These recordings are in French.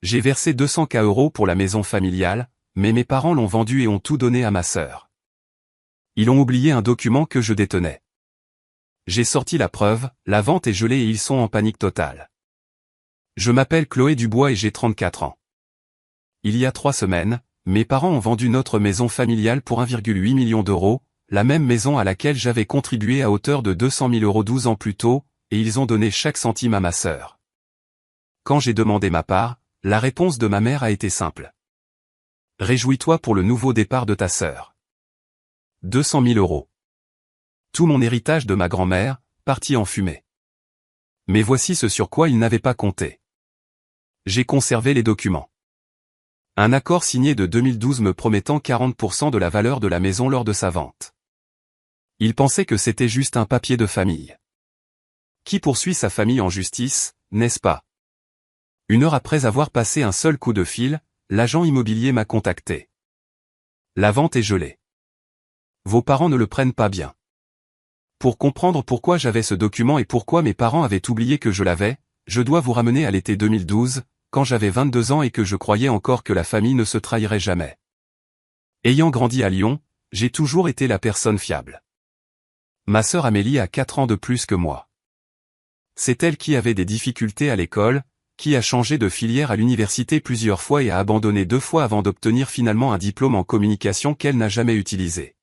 J'ai versé 200 000 € pour la maison familiale, mais mes parents l'ont vendue et ont tout donné à ma sœur. Ils ont oublié un document que je détenais. J'ai sorti la preuve, la vente est gelée et ils sont en panique totale. Je m'appelle Chloé Dubois et j'ai 34 ans. Il y a 3 semaines, mes parents ont vendu notre maison familiale pour 1,8 million d'euros, la même maison à laquelle j'avais contribué à hauteur de 200 000 € 12 ans plus tôt, et ils ont donné chaque centime à ma sœur. Quand j'ai demandé ma part, la réponse de ma mère a été simple. Réjouis-toi pour le nouveau départ de ta sœur. 200 000 €. Tout mon héritage de ma grand-mère, parti en fumée. Mais voici ce sur quoi ils n'avaient pas compté. J'ai conservé les documents. Un accord signé de 2012 me promettant 40% de la valeur de la maison lors de sa vente. Ils pensaient que c'était juste un papier de famille. Qui poursuit sa famille en justice, n'est-ce pas? 1 heure après avoir passé un seul coup de fil, l'agent immobilier m'a contacté. La vente est gelée. Vos parents ne le prennent pas bien. Pour comprendre pourquoi j'avais ce document et pourquoi mes parents avaient oublié que je l'avais, je dois vous ramener à l'été 2012, quand j'avais 22 ans et que je croyais encore que la famille ne se trahirait jamais. Ayant grandi à Lyon, j'ai toujours été la personne fiable. Ma sœur Amélie a 4 ans de plus que moi. C'est elle qui avait des difficultés à l'école, qui a changé de filière à l'université plusieurs fois et a abandonné 2 fois avant d'obtenir finalement un diplôme en communication qu'elle n'a jamais utilisé.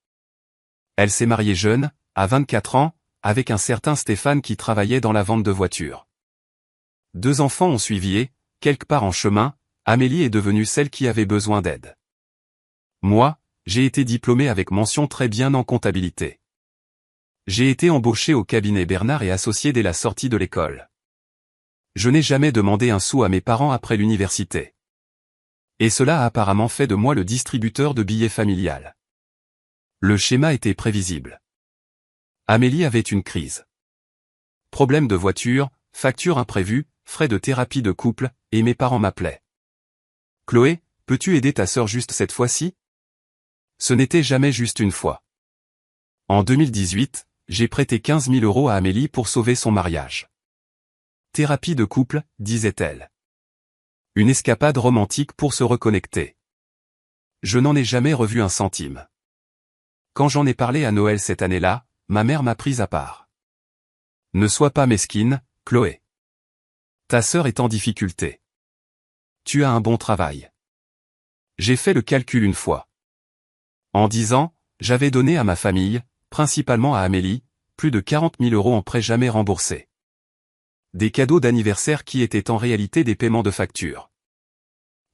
Elle s'est mariée jeune, à 24 ans, avec un certain Stéphane qui travaillait dans la vente de voitures. 2 enfants ont suivi et, quelque part en chemin, Amélie est devenue celle qui avait besoin d'aide. Moi, j'ai été diplômé avec mention très bien en comptabilité. J'ai été embauché au cabinet Bernard et Associés dès la sortie de l'école. Je n'ai jamais demandé un sou à mes parents après l'université. Et cela a apparemment fait de moi le distributeur de billets familial. Le schéma était prévisible. Amélie avait une crise. Problème de voiture, facture imprévue, frais de thérapie de couple, et mes parents m'appelaient. Chloé, peux-tu aider ta sœur juste cette fois-ci? Ce n'était jamais juste une fois. En 2018, j'ai prêté 15 000 € à Amélie pour sauver son mariage. Thérapie de couple, disait-elle. Une escapade romantique pour se reconnecter. Je n'en ai jamais revu un centime. Quand j'en ai parlé à Noël cette année-là, ma mère m'a prise à part. Ne sois pas mesquine, Chloé. Ta sœur est en difficulté. Tu as un bon travail. J'ai fait le calcul une fois. En 10 ans, j'avais donné à ma famille, principalement à Amélie, plus de 40 000 € en prêts jamais remboursés. Des cadeaux d'anniversaire qui étaient en réalité des paiements de factures.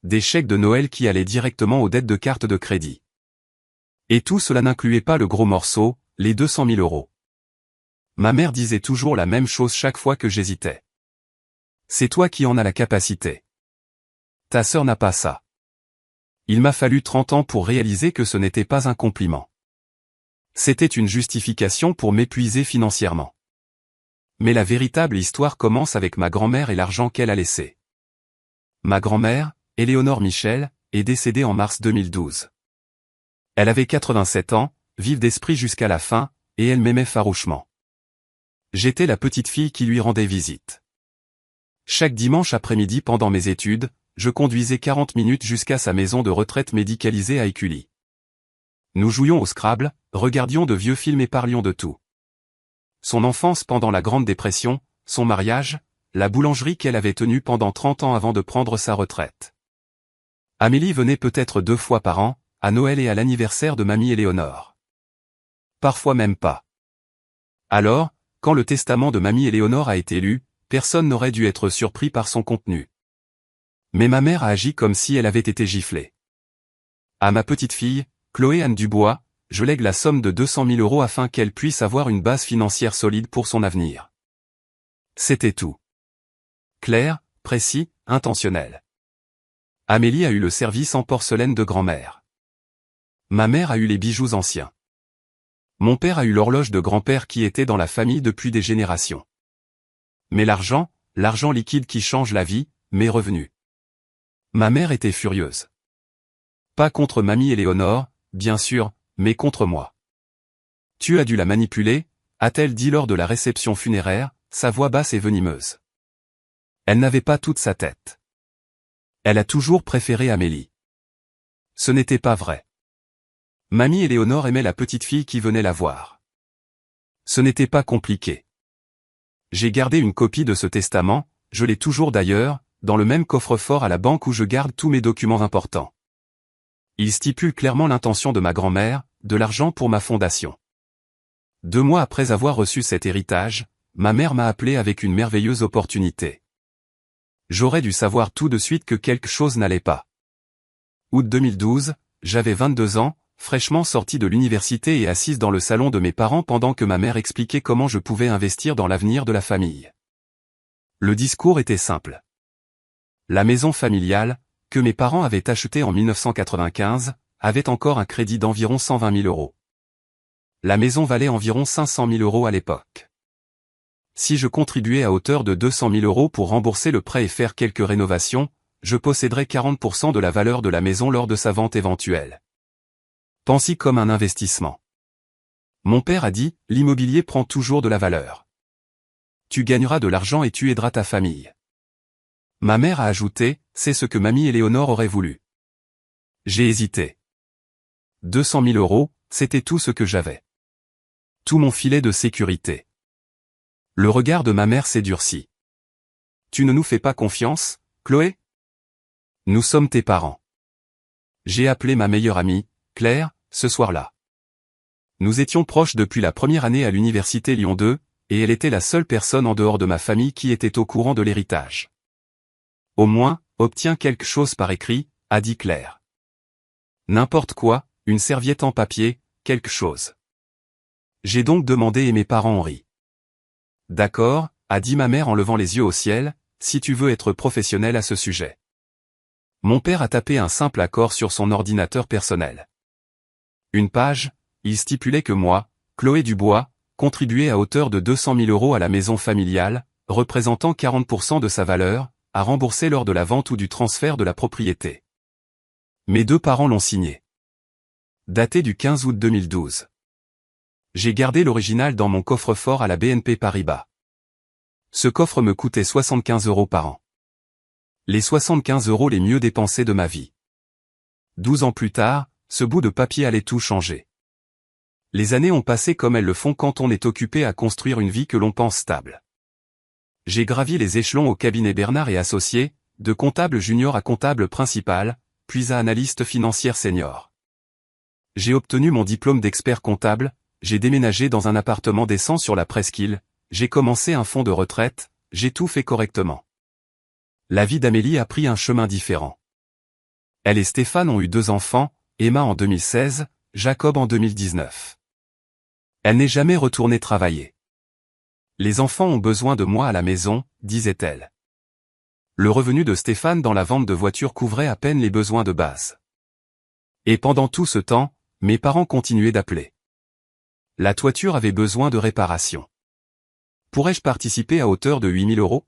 Des chèques de Noël qui allaient directement aux dettes de cartes de crédit. Et tout cela n'incluait pas le gros morceau, les 200 000 €. Ma mère disait toujours la même chose chaque fois que j'hésitais. C'est toi qui en as la capacité. Ta sœur n'a pas ça. Il m'a fallu 30 ans pour réaliser que ce n'était pas un compliment. C'était une justification pour m'épuiser financièrement. Mais la véritable histoire commence avec ma grand-mère et l'argent qu'elle a laissé. Ma grand-mère, Éléonore Michel, est décédée en mars 2012. Elle avait 87 ans, vive d'esprit jusqu'à la fin, et elle m'aimait farouchement. J'étais la petite fille qui lui rendait visite. Chaque dimanche après-midi pendant mes études, je conduisais 40 minutes jusqu'à sa maison de retraite médicalisée à Écully. Nous jouions au Scrabble, regardions de vieux films et parlions de tout. Son enfance pendant la Grande Dépression, son mariage, la boulangerie qu'elle avait tenue pendant 30 ans avant de prendre sa retraite. Amélie venait peut-être 2 fois par an, à Noël et à l'anniversaire de mamie Éléonore. Parfois même pas. Alors, quand le testament de mamie Éléonore a été lu, personne n'aurait dû être surpris par son contenu. Mais ma mère a agi comme si elle avait été giflée. À ma petite fille, Chloé Anne Dubois, je lègue la somme de 200 000 € afin qu'elle puisse avoir une base financière solide pour son avenir. C'était tout. Clair, précis, intentionnel. Amélie a eu le service en porcelaine de grand-mère. Ma mère a eu les bijoux anciens. Mon père a eu l'horloge de grand-père qui était dans la famille depuis des générations. Mais l'argent liquide qui change la vie, mes revenus. Ma mère était furieuse. Pas contre mamie Éléonore, bien sûr, mais contre moi. Tu as dû la manipuler, a-t-elle dit lors de la réception funéraire, sa voix basse et venimeuse. Elle n'avait pas toute sa tête. Elle a toujours préféré Amélie. Ce n'était pas vrai. Mamie Éléonore aimait la petite fille qui venait la voir. Ce n'était pas compliqué. J'ai gardé une copie de ce testament, je l'ai toujours d'ailleurs, dans le même coffre-fort à la banque où je garde tous mes documents importants. Il stipule clairement l'intention de ma grand-mère, de l'argent pour ma fondation. 2 mois après avoir reçu cet héritage, ma mère m'a appelé avec une merveilleuse opportunité. J'aurais dû savoir tout de suite que quelque chose n'allait pas. Août 2012, j'avais 22 ans, fraîchement sorti de l'université et assise dans le salon de mes parents pendant que ma mère expliquait comment je pouvais investir dans l'avenir de la famille. Le discours était simple. La maison familiale, que mes parents avaient achetée en 1995, avait encore un crédit d'environ 120 000 euros. La maison valait environ 500 000 euros à l'époque. Si je contribuais à hauteur de 200 000 euros pour rembourser le prêt et faire quelques rénovations, je posséderais 40% de la valeur de la maison lors de sa vente éventuelle. Pense-y comme un investissement. Mon père a dit, l'immobilier prend toujours de la valeur. Tu gagneras de l'argent et tu aideras ta famille. Ma mère a ajouté, c'est ce que mamie Éléonore aurait voulu. J'ai hésité. 200 000 euros, c'était tout ce que j'avais. Tout mon filet de sécurité. Le regard de ma mère s'est durci. Tu ne nous fais pas confiance, Chloé? Nous sommes tes parents. J'ai appelé ma meilleure amie, Claire, ce soir-là. Nous étions proches depuis la première année à l'université Lyon 2, et elle était la seule personne en dehors de ma famille qui était au courant de l'héritage. Au moins, obtiens quelque chose par écrit, a dit Claire. N'importe quoi, une serviette en papier, quelque chose. J'ai donc demandé et mes parents ont ri. D'accord, a dit ma mère en levant les yeux au ciel, si tu veux être professionnel à ce sujet. Mon père a tapé un simple accord sur son ordinateur personnel. Une page, il stipulait que moi, Chloé Dubois, contribuais à hauteur de 200 000 euros à la maison familiale, représentant 40% de sa valeur, à rembourser lors de la vente ou du transfert de la propriété. Mes 2 parents l'ont signé. Daté du 15 août 2012. J'ai gardé l'original dans mon coffre-fort à la BNP Paribas. Ce coffre me coûtait 75 euros par an. Les 75 euros les mieux dépensés de ma vie. 12 ans plus tard, ce bout de papier allait tout changer. Les années ont passé comme elles le font quand on est occupé à construire une vie que l'on pense stable. J'ai gravi les échelons au cabinet Bernard et Associés, de comptable junior à comptable principal, puis à analyste financière senior. J'ai obtenu mon diplôme d'expert comptable, j'ai déménagé dans un appartement décent sur la presqu'île, j'ai commencé un fonds de retraite, j'ai tout fait correctement. La vie d'Amélie a pris un chemin différent. Elle et Stéphane ont eu 2 enfants, Emma en 2016, Jacob en 2019. Elle n'est jamais retournée travailler. Les enfants ont besoin de moi à la maison, disait-elle. Le revenu de Stéphane dans la vente de voitures couvrait à peine les besoins de base. Et pendant tout ce temps, mes parents continuaient d'appeler. La toiture avait besoin de réparation. Pourrais-je participer à hauteur de 8 000 euros?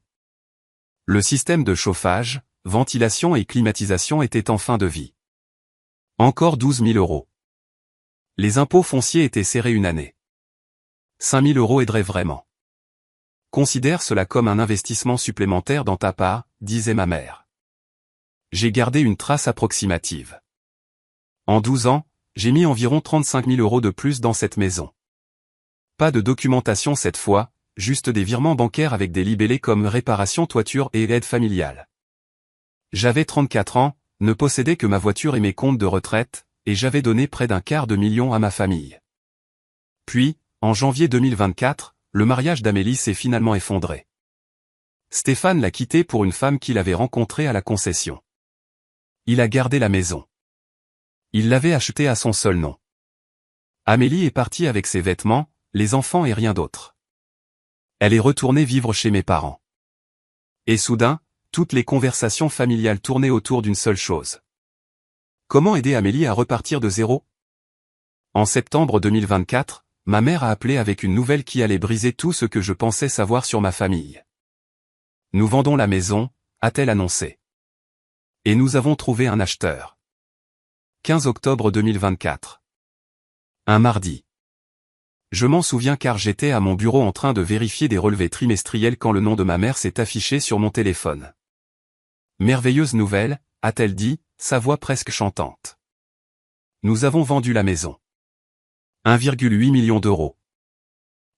Le système de chauffage, ventilation et climatisation était en fin de vie. Encore 12 000 euros. Les impôts fonciers étaient serrés une année. 5 000 euros aideraient vraiment. Considère cela comme un investissement supplémentaire dans ta part, disait ma mère. J'ai gardé une trace approximative. En 12 ans, j'ai mis environ 35 000 euros de plus dans cette maison. Pas de documentation cette fois, juste des virements bancaires avec des libellés comme réparation toiture et aide familiale. J'avais 34 ans, ne possédais que ma voiture et mes comptes de retraite, et j'avais donné près d'un quart de million à ma famille. Puis, en janvier 2024, le mariage d'Amélie s'est finalement effondré. Stéphane l'a quitté pour une femme qu'il avait rencontrée à la concession. Il a gardé la maison. Il l'avait achetée à son seul nom. Amélie est partie avec ses vêtements, les enfants et rien d'autre. Elle est retournée vivre chez mes parents. Et soudain, toutes les conversations familiales tournaient autour d'une seule chose. Comment aider Amélie à repartir de zéro? En septembre 2024, ma mère a appelé avec une nouvelle qui allait briser tout ce que je pensais savoir sur ma famille. Nous vendons la maison, a-t-elle annoncé. Et nous avons trouvé un acheteur. 15 octobre 2024. Un mardi. Je m'en souviens car j'étais à mon bureau en train de vérifier des relevés trimestriels quand le nom de ma mère s'est affiché sur mon téléphone. Merveilleuse nouvelle, a-t-elle dit, sa voix presque chantante. Nous avons vendu la maison. 1,8 million d'euros.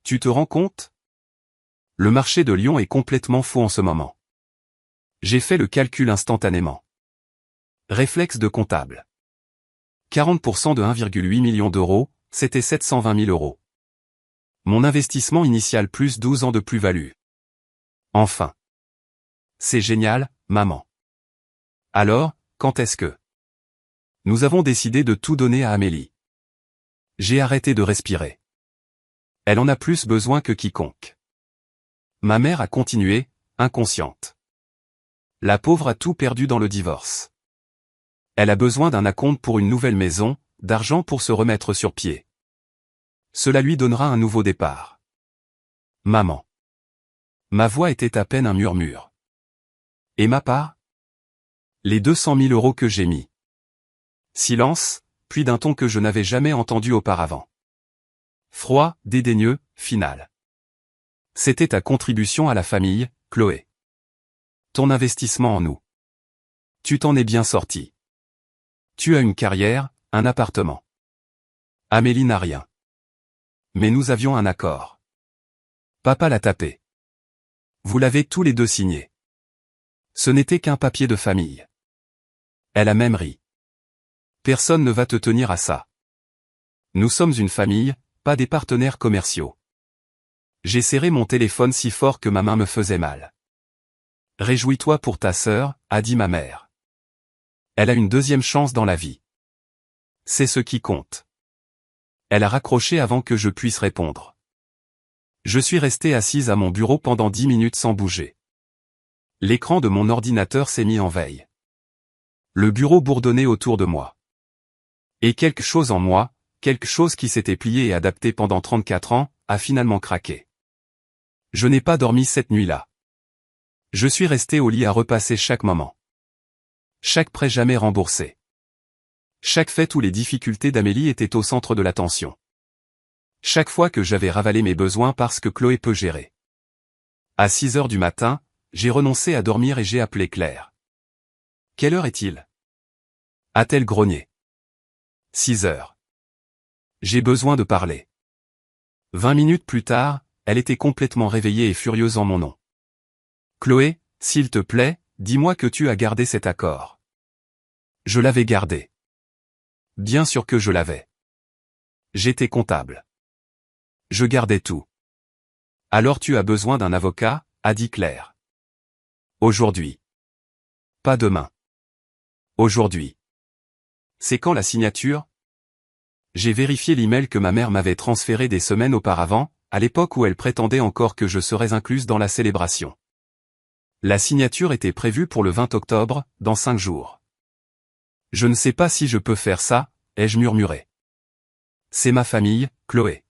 Tu te rends compte? Le marché de Lyon est complètement fou en ce moment. J'ai fait le calcul instantanément. Réflexe de comptable. 40% de 1,8 million d'euros, c'était 720 000 euros. Mon investissement initial plus 12 ans de plus-value. Enfin. C'est génial, maman. Alors, quand est-ce que? Nous avons décidé de tout donner à Amélie. J'ai arrêté de respirer. Elle en a plus besoin que quiconque. Ma mère a continué, inconsciente. La pauvre a tout perdu dans le divorce. Elle a besoin d'un acompte pour une nouvelle maison, d'argent pour se remettre sur pied. Cela lui donnera un nouveau départ. Maman. Ma voix était à peine un murmure. Et ma part? Les 200 000 euros que j'ai mis. Silence, puis d'un ton que je n'avais jamais entendu auparavant. Froid, dédaigneux, final. C'était ta contribution à la famille, Chloé. Ton investissement en nous. Tu t'en es bien sorti. Tu as une carrière, un appartement. Amélie n'a rien. Mais nous avions un accord. Papa l'a tapé. Vous l'avez tous les deux signé. Ce n'était qu'un papier de famille. Elle a même ri. Personne ne va te tenir à ça. Nous sommes une famille, pas des partenaires commerciaux. J'ai serré mon téléphone si fort que ma main me faisait mal. Réjouis-toi pour ta sœur, a dit ma mère. Elle a une deuxième chance dans la vie. C'est ce qui compte. Elle a raccroché avant que je puisse répondre. Je suis resté assise à mon bureau pendant 10 minutes sans bouger. L'écran de mon ordinateur s'est mis en veille. Le bureau bourdonnait autour de moi. Et quelque chose en moi, quelque chose qui s'était plié et adapté pendant 34 ans, a finalement craqué. Je n'ai pas dormi cette nuit-là. Je suis resté au lit à repasser chaque moment. Chaque prêt jamais remboursé. Chaque fête où les difficultés d'Amélie étaient au centre de l'attention. Chaque fois que j'avais ravalé mes besoins parce que Chloé peut gérer. À 6 heures du matin, j'ai renoncé à dormir et j'ai appelé Claire. Quelle heure est-il? A-t-elle grogné. 6 heures. J'ai besoin de parler. 20 minutes plus tard, elle était complètement réveillée et furieuse en mon nom. Chloé, s'il te plaît, dis-moi que tu as gardé cet accord. Je l'avais gardé. Bien sûr que je l'avais. J'étais comptable. Je gardais tout. Alors tu as besoin d'un avocat, a dit Claire. Aujourd'hui. Pas demain. Aujourd'hui. C'est quand la signature? J'ai vérifié l'email que ma mère m'avait transféré des semaines auparavant, à l'époque où elle prétendait encore que je serais incluse dans la célébration. La signature était prévue pour le 20 octobre, dans 5 jours. Je ne sais pas si je peux faire ça, ai-je murmuré. C'est ma famille, Chloé.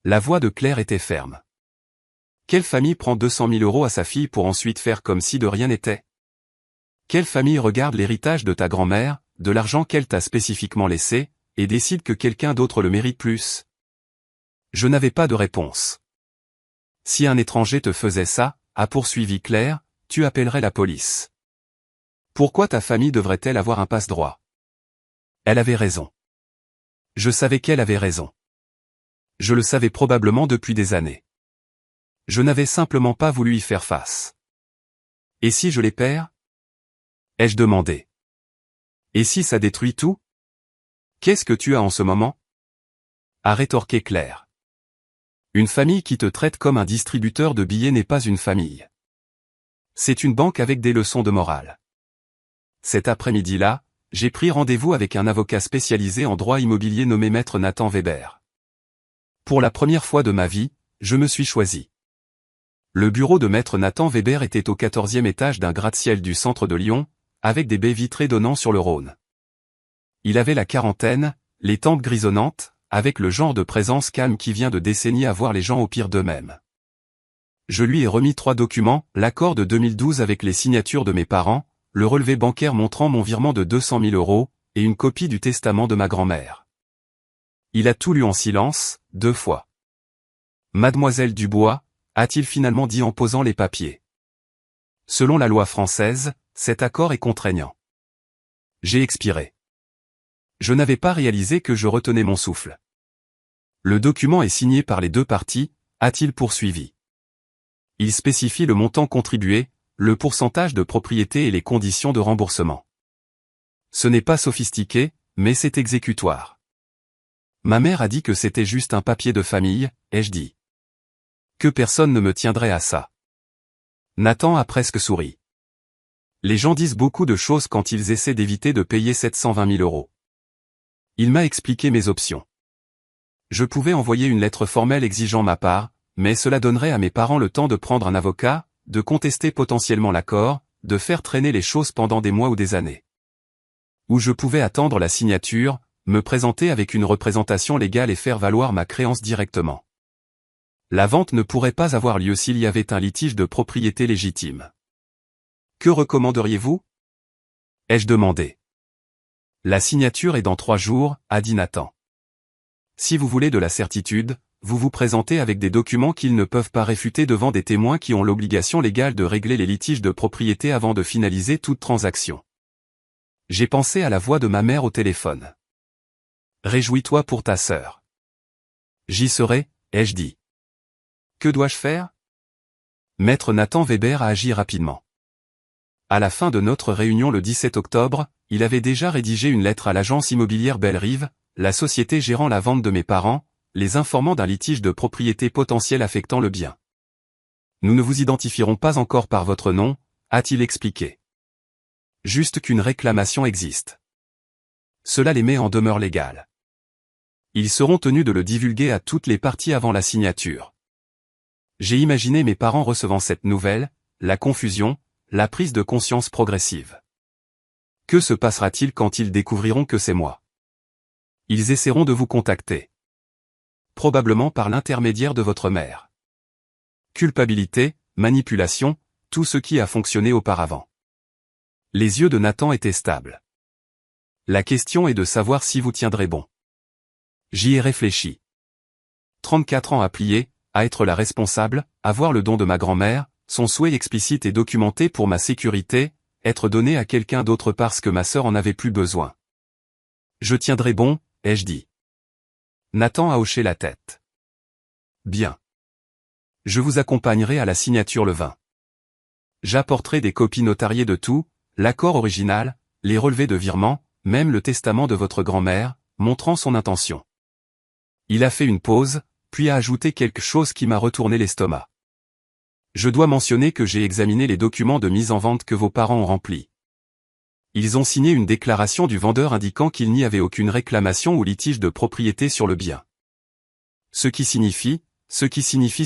La voix de Claire était ferme. Quelle famille prend 200 000 euros à sa fille pour ensuite faire comme si de rien n'était? Quelle famille regarde l'héritage de ta grand-mère, de l'argent qu'elle t'a spécifiquement laissé, et décide que quelqu'un d'autre le mérite plus? Je n'avais pas de réponse. Si un étranger te faisait ça, a poursuivi Claire, tu appellerais la police. Pourquoi ta famille devrait-elle avoir un passe-droit? Elle avait raison. Je savais qu'elle avait raison. Je le savais probablement depuis des années. Je n'avais simplement pas voulu y faire face. Et si je les perds? Ai-je demandé. Et si ça détruit tout? Qu'est-ce que tu as en ce moment? A rétorqué Claire. Une famille qui te traite comme un distributeur de billets n'est pas une famille. C'est une banque avec des leçons de morale. Cet après-midi-là, j'ai pris rendez-vous avec un avocat spécialisé en droit immobilier nommé Maître Nathan Weber. Pour la première fois de ma vie, je me suis choisi. Le bureau de Maître Nathan Weber était au 14e étage d'un gratte-ciel du centre de Lyon, avec des baies vitrées donnant sur le Rhône. Il avait la quarantaine, les tempes grisonnantes, avec le genre de présence calme qui vient de décennies à voir les gens au pire d'eux-mêmes. Je lui ai remis 3 documents, l'accord de 2012 avec les signatures de mes parents, le relevé bancaire montrant mon virement de 200 000 euros, et une copie du testament de ma grand-mère. Il a tout lu en silence, 2 fois. Mademoiselle Dubois, a-t-il finalement dit en posant les papiers. Selon la loi française, cet accord est contraignant. J'ai expiré. Je n'avais pas réalisé que je retenais mon souffle. Le document est signé par les deux parties, a-t-il poursuivi. Il spécifie le montant contribué, le pourcentage de propriété et les conditions de remboursement. Ce n'est pas sophistiqué, mais c'est exécutoire. Ma mère a dit que c'était juste un papier de famille, ai-je dit. Que personne ne me tiendrait à ça. Nathan a presque souri. Les gens disent beaucoup de choses quand ils essaient d'éviter de payer 720 000 euros. Il m'a expliqué mes options. Je pouvais envoyer une lettre formelle exigeant ma part, mais cela donnerait à mes parents le temps de prendre un avocat, de contester potentiellement l'accord, de faire traîner les choses pendant des mois ou des années. Ou je pouvais attendre la signature, me présenter avec une représentation légale et faire valoir ma créance directement. La vente ne pourrait pas avoir lieu s'il y avait un litige de propriété légitime. Que recommanderiez-vous? Ai-je demandé. La signature est dans 3 jours, a dit Nathan. Si vous voulez de la certitude, vous vous présentez avec des documents qu'ils ne peuvent pas réfuter devant des témoins qui ont l'obligation légale de régler les litiges de propriété avant de finaliser toute transaction. J'ai pensé à la voix de ma mère au téléphone. Réjouis-toi pour ta sœur. J'y serai, ai-je dit. Que dois-je faire? Maître Nathan Weber a agi rapidement. À la fin de notre réunion le 17 octobre, il avait déjà rédigé une lettre à l'agence immobilière Belle-Rive, la société gérant la vente de mes parents, les informant d'un litige de propriété potentiel affectant le bien. Nous ne vous identifierons pas encore par votre nom, a-t-il expliqué. Juste qu'une réclamation existe. Cela les met en demeure légale. Ils seront tenus de le divulguer à toutes les parties avant la signature. J'ai imaginé mes parents recevant cette nouvelle, la confusion, la prise de conscience progressive. Que se passera-t-il quand ils découvriront que c'est moi? Ils essaieront de vous contacter. Probablement par l'intermédiaire de votre mère. Culpabilité, manipulation, tout ce qui a fonctionné auparavant. Les yeux de Nathan étaient stables. La question est de savoir si vous tiendrez bon. J'y ai réfléchi. 34 ans à plier, à être la responsable, avoir le don de ma grand-mère, son souhait explicite et documenté pour ma sécurité, être donné à quelqu'un d'autre parce que ma sœur en avait plus besoin. Je tiendrai bon, ai-je dit. Nathan a hoché la tête. Bien. Je vous accompagnerai à la signature le 20. J'apporterai des copies notariées de tout, l'accord original, les relevés de virement, même le testament de votre grand-mère, montrant son intention. Il a fait une pause, puis a ajouté quelque chose qui m'a retourné l'estomac. Je dois mentionner que j'ai examiné les documents de mise en vente que vos parents ont remplis. Ils ont signé une déclaration du vendeur indiquant qu'il n'y avait aucune réclamation ou litige de propriété sur le bien. Ce qui signifie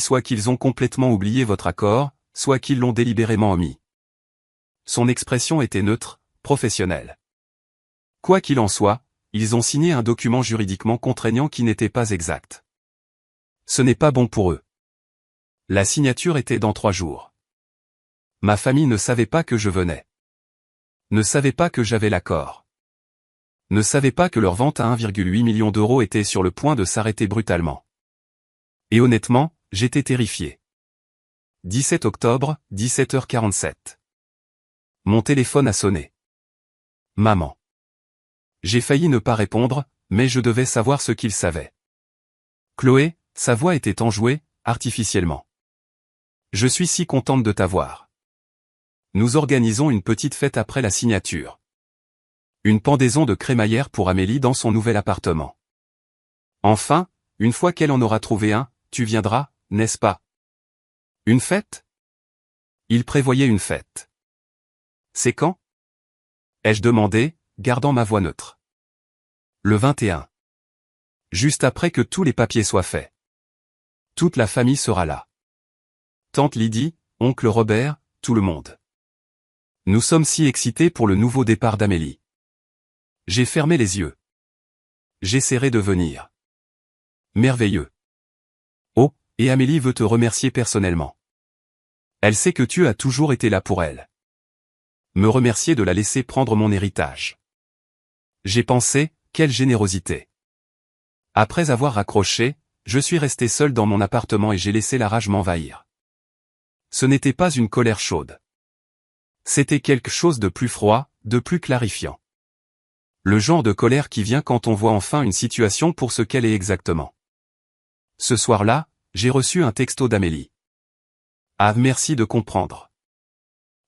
soit qu'ils ont complètement oublié votre accord, soit qu'ils l'ont délibérément omis. Son expression était neutre, professionnelle. Quoi qu'il en soit, ils ont signé un document juridiquement contraignant qui n'était pas exact. Ce n'est pas bon pour eux. La signature était dans 3 jours. Ma famille ne savait pas que je venais. Ne savait pas que j'avais l'accord. Ne savait pas que leur vente à 1,8 million d'euros était sur le point de s'arrêter brutalement. Et honnêtement, j'étais terrifié. 17 octobre, 17h47. Mon téléphone a sonné. Maman. J'ai failli ne pas répondre, mais je devais savoir ce qu'il savait. Chloé, sa voix était enjouée, artificiellement. Je suis si contente de t'avoir. Nous organisons une petite fête après la signature. Une pendaison de crémaillère pour Amélie dans son nouvel appartement. Enfin, une fois qu'elle en aura trouvé un, tu viendras, n'est-ce pas? Une fête? Il prévoyait une fête. C'est quand? Ai-je demandé, gardant ma voix neutre. Le 21. Juste après que tous les papiers soient faits. Toute la famille sera là. Tante Lydie, oncle Robert, tout le monde. Nous sommes si excités pour le nouveau départ d'Amélie. J'ai fermé les yeux. J'essaierai de venir. Merveilleux. Oh, et Amélie veut te remercier personnellement. Elle sait que tu as toujours été là pour elle. Me remercier de la laisser prendre mon héritage. J'ai pensé, quelle générosité. Après avoir raccroché, je suis resté seul dans mon appartement et j'ai laissé la rage m'envahir. Ce n'était pas une colère chaude. C'était quelque chose de plus froid, de plus clarifiant. Le genre de colère qui vient quand on voit enfin une situation pour ce qu'elle est exactement. Ce soir-là, j'ai reçu un texto d'Amélie. Ah, merci de comprendre.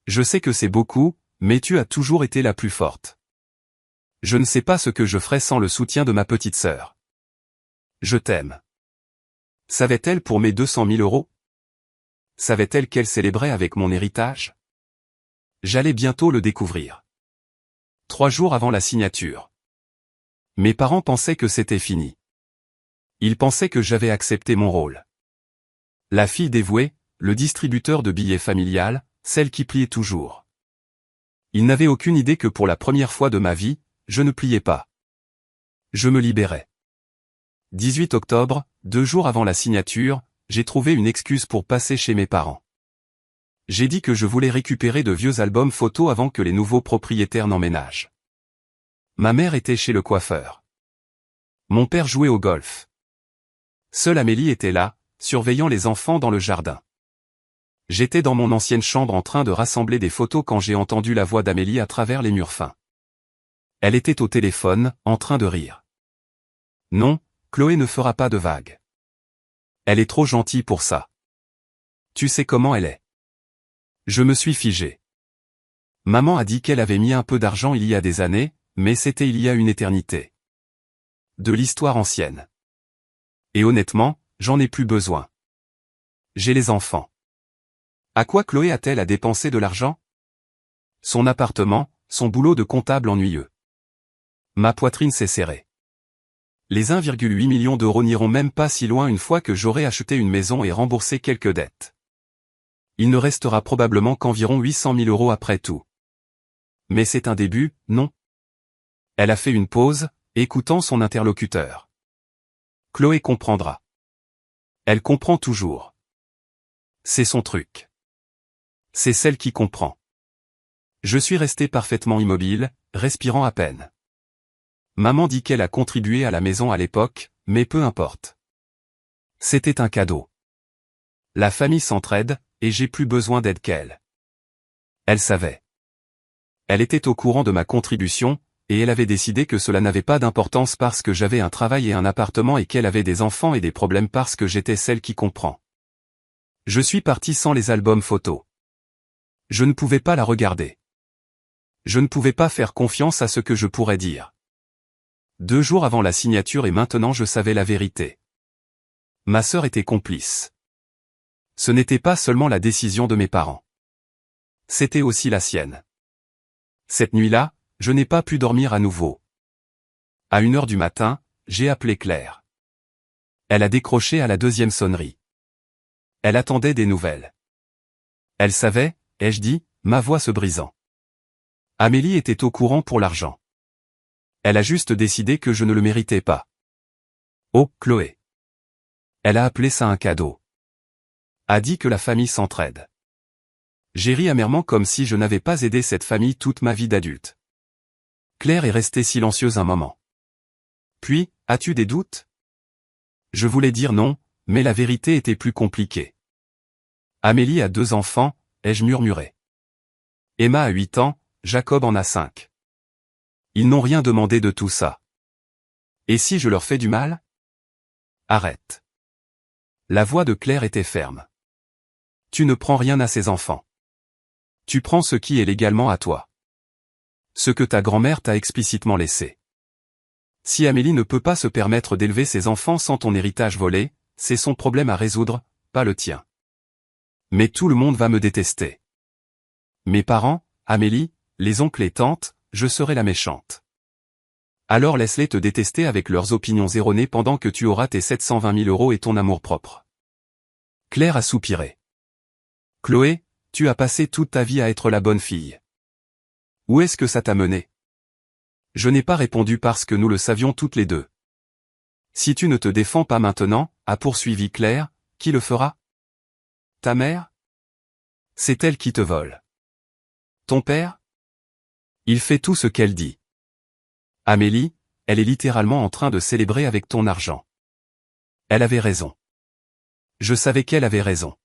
Je sais que c'est beaucoup, mais tu as toujours été la plus forte. Je ne sais pas ce que je ferais sans le soutien de ma petite sœur. Je t'aime. Savait-elle pour mes 200 000 euros? Savait-elle qu'elle célébrait avec mon héritage? J'allais bientôt le découvrir. 3 jours avant la signature. Mes parents pensaient que c'était fini. Ils pensaient que j'avais accepté mon rôle. La fille dévouée, le distributeur de billets familial, celle qui pliait toujours. Ils n'avaient aucune idée que pour la première fois de ma vie, je ne pliais pas. Je me libérais. 18 octobre, 2 jours avant la signature, j'ai trouvé une excuse pour passer chez mes parents. J'ai dit que je voulais récupérer de vieux albums photos avant que les nouveaux propriétaires n'emménagent. Ma mère était chez le coiffeur. Mon père jouait au golf. Seule Amélie était là, surveillant les enfants dans le jardin. J'étais dans mon ancienne chambre en train de rassembler des photos quand j'ai entendu la voix d'Amélie à travers les murs fins. Elle était au téléphone, en train de rire. Non, Chloé ne fera pas de vagues. Elle est trop gentille pour ça. Tu sais comment elle est. Je me suis figé. Maman a dit qu'elle avait mis un peu d'argent il y a des années, mais c'était il y a une éternité. De l'histoire ancienne. Et honnêtement, j'en ai plus besoin. J'ai les enfants. À quoi Chloé a-t-elle à dépenser de l'argent? Son appartement, son boulot de comptable ennuyeux. Ma poitrine s'est serrée. Les 1,8 million d'euros n'iront même pas si loin une fois que j'aurai acheté une maison et remboursé quelques dettes. Il ne restera probablement qu'environ 800 000 euros après tout. Mais c'est un début, non? Elle a fait une pause, écoutant son interlocuteur. Chloé comprendra. Elle comprend toujours. C'est son truc. C'est celle qui comprend. Je suis resté parfaitement immobile, respirant à peine. Maman dit qu'elle a contribué à la maison à l'époque, mais peu importe. C'était un cadeau. La famille s'entraide, et j'ai plus besoin d'aide qu'elle. Elle savait. Elle était au courant de ma contribution, et elle avait décidé que cela n'avait pas d'importance parce que j'avais un travail et un appartement et qu'elle avait des enfants et des problèmes parce que j'étais celle qui comprend. Je suis parti sans les albums photos. Je ne pouvais pas la regarder. Je ne pouvais pas faire confiance à ce que je pourrais dire. 2 jours avant la signature et maintenant je savais la vérité. Ma sœur était complice. Ce n'était pas seulement la décision de mes parents. C'était aussi la sienne. Cette nuit-là, je n'ai pas pu dormir à nouveau. À 1h du matin, j'ai appelé Claire. Elle a décroché à la 2e sonnerie. Elle attendait des nouvelles. Elle savait, ai-je dit, ma voix se brisant. Amélie était au courant pour l'argent. Elle a juste décidé que je ne le méritais pas. Oh, Chloé. Elle a appelé ça un cadeau. A dit que la famille s'entraide. J'ai ri amèrement comme si je n'avais pas aidé cette famille toute ma vie d'adulte. Claire est restée silencieuse un moment. Puis, as-tu des doutes? Je voulais dire non, mais la vérité était plus compliquée. Amélie a 2 enfants, ai-je murmuré. Emma a 8 ans, Jacob en a 5. Ils n'ont rien demandé de tout ça. Et si je leur fais du mal? Arrête. La voix de Claire était ferme. Tu ne prends rien à ces enfants. Tu prends ce qui est légalement à toi. Ce que ta grand-mère t'a explicitement laissé. Si Amélie ne peut pas se permettre d'élever ses enfants sans ton héritage volé, c'est son problème à résoudre, pas le tien. Mais tout le monde va me détester. Mes parents, Amélie, les oncles et tantes, je serai la méchante. Alors laisse-les te détester avec leurs opinions erronées pendant que tu auras tes 720 000 euros et ton amour-propre. Claire a soupiré. Chloé, tu as passé toute ta vie à être la bonne fille. Où est-ce que ça t'a mené? Je n'ai pas répondu parce que nous le savions toutes les deux. Si tu ne te défends pas maintenant, a poursuivi Claire, qui le fera? Ta mère? C'est elle qui te vole. Ton père? Il fait tout ce qu'elle dit. Amélie, elle est littéralement en train de célébrer avec ton argent. Elle avait raison. Je savais qu'elle avait raison.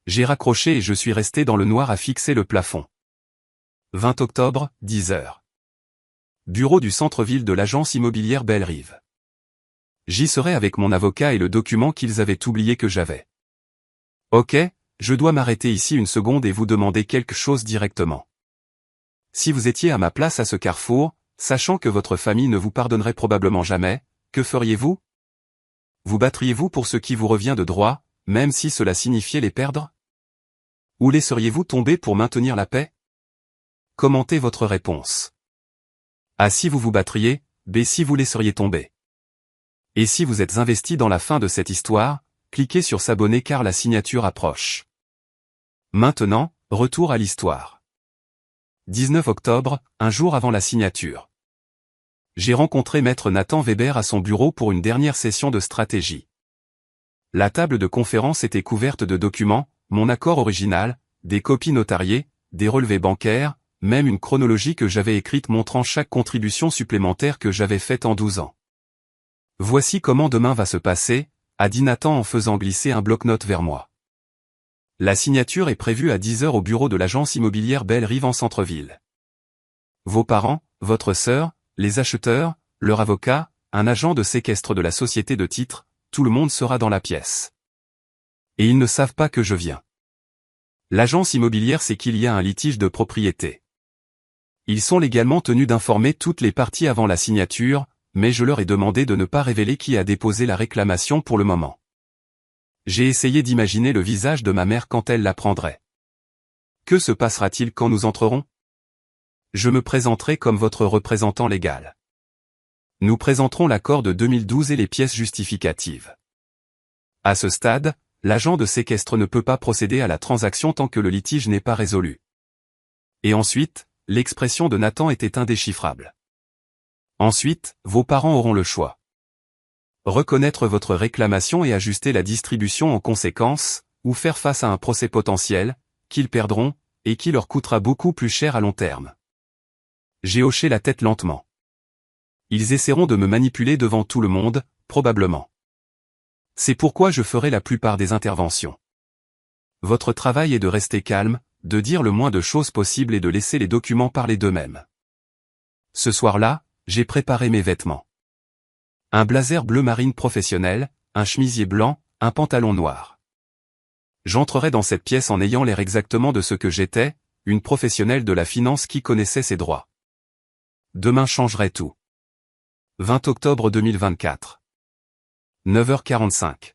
J'ai raccroché et je suis resté dans le noir à fixer le plafond. 20 octobre, 10 heures. Bureau du centre-ville de l'agence immobilière Belle-Rive. J'y serai avec mon avocat et le document qu'ils avaient oublié que j'avais. Ok, je dois m'arrêter ici une seconde et vous demander quelque chose directement. Si vous étiez à ma place à ce carrefour, sachant que votre famille ne vous pardonnerait probablement jamais, que feriez-vous? Vous battriez-vous pour ce qui vous revient de droit, même si cela signifiait les perdre? Ou laisseriez-vous tomber pour maintenir la paix? Commentez votre réponse. A. Si vous vous battriez, B. Si vous laisseriez tomber. Et si vous êtes investi dans la fin de cette histoire, cliquez sur s'abonner car la signature approche. Maintenant, retour à l'histoire. 19 octobre, un jour avant la signature. J'ai rencontré Maître Nathan Weber à son bureau pour une dernière session de stratégie. La table de conférence était couverte de documents, mon accord original, des copies notariées, des relevés bancaires, même une chronologie que j'avais écrite montrant chaque contribution supplémentaire que j'avais faite en 12 ans. Voici comment demain va se passer, a dit Nathan en faisant glisser un bloc-notes vers moi. La signature est prévue à 10 heures au bureau de l'agence immobilière Belle-Rive en centre-ville. Vos parents, votre sœur, les acheteurs, leur avocat, un agent de séquestre de la société de titres, tout le monde sera dans la pièce. Et ils ne savent pas que je viens. L'agence immobilière sait qu'il y a un litige de propriété. Ils sont légalement tenus d'informer toutes les parties avant la signature, mais je leur ai demandé de ne pas révéler qui a déposé la réclamation pour le moment. J'ai essayé d'imaginer le visage de ma mère quand elle l'apprendrait. Que se passera-t-il quand nous entrerons? Je me présenterai comme votre représentant légal. Nous présenterons l'accord de 2012 et les pièces justificatives. À ce stade, l'agent de séquestre ne peut pas procéder à la transaction tant que le litige n'est pas résolu. Et ensuite, l'expression de Nathan était indéchiffrable. Ensuite, vos parents auront le choix. Reconnaître votre réclamation et ajuster la distribution en conséquence, ou faire face à un procès potentiel, qu'ils perdront, et qui leur coûtera beaucoup plus cher à long terme. J'ai hoché la tête lentement. Ils essaieront de me manipuler devant tout le monde, probablement. C'est pourquoi je ferai la plupart des interventions. Votre travail est de rester calme, de dire le moins de choses possible et de laisser les documents parler d'eux-mêmes. Ce soir-là, j'ai préparé mes vêtements. Un blazer bleu marine professionnel, un chemisier blanc, un pantalon noir. J'entrerai dans cette pièce en ayant l'air exactement de ce que j'étais, une professionnelle de la finance qui connaissait ses droits. Demain changerait tout. 20 octobre 2024. 9h45.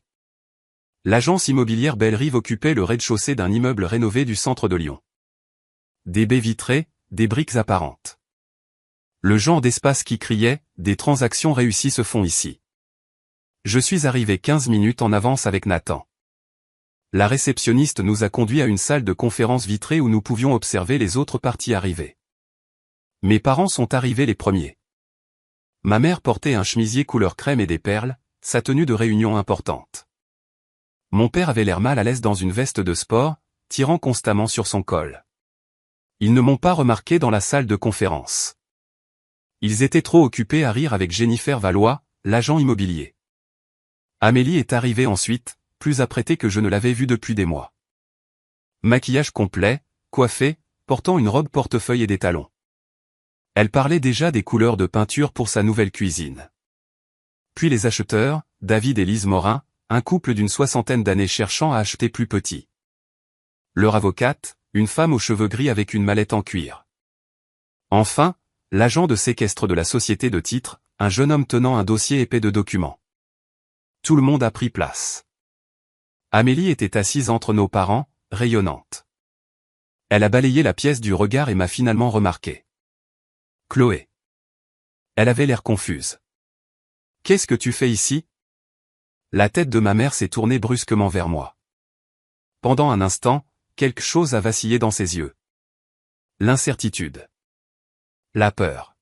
L'agence immobilière Belle-Rive occupait le rez-de-chaussée d'un immeuble rénové du centre de Lyon. Des baies vitrées, des briques apparentes. Le genre d'espace qui criait, des transactions réussies se font ici. Je suis arrivé 15 minutes en avance avec Nathan. La réceptionniste nous a conduits à une salle de conférence vitrée où nous pouvions observer les autres parties arriver. Mes parents sont arrivés les premiers. Ma mère portait un chemisier couleur crème et des perles, sa tenue de réunion importante. Mon père avait l'air mal à l'aise dans une veste de sport, tirant constamment sur son col. Ils ne m'ont pas remarqué dans la salle de conférence. Ils étaient trop occupés à rire avec Jennifer Valois, l'agent immobilier. Amélie est arrivée ensuite, plus apprêtée que je ne l'avais vue depuis des mois. Maquillage complet, coiffée, portant une robe portefeuille et des talons. Elle parlait déjà des couleurs de peinture pour sa nouvelle cuisine. Puis les acheteurs, David et Lise Morin, un couple d'une soixantaine d'années cherchant à acheter plus petit. Leur avocate, une femme aux cheveux gris avec une mallette en cuir. Enfin, l'agent de séquestre de la société de titres, un jeune homme tenant un dossier épais de documents. Tout le monde a pris place. Amélie était assise entre nos parents, rayonnante. Elle a balayé la pièce du regard et m'a finalement remarqué. Chloé. Elle avait l'air confuse. Qu'est-ce que tu fais ici? La tête de ma mère s'est tournée brusquement vers moi. Pendant un instant, quelque chose a vacillé dans ses yeux. L'incertitude. La peur.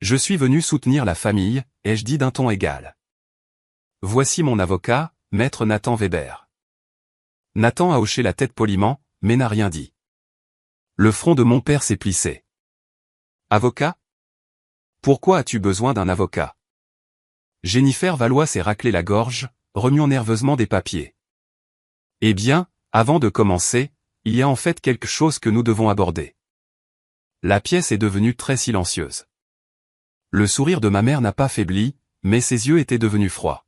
Je suis venu soutenir la famille, ai-je dit d'un ton égal. Voici mon avocat, maître Nathan Weber. Nathan a hoché la tête poliment, mais n'a rien dit. Le front de mon père s'est plissé. Avocat? Pourquoi as-tu besoin d'un avocat? Jennifer Valois s'est raclé la gorge, remuant nerveusement des papiers. Eh bien, avant de commencer, il y a en fait quelque chose que nous devons aborder. La pièce est devenue très silencieuse. Le sourire de ma mère n'a pas faibli, mais ses yeux étaient devenus froids.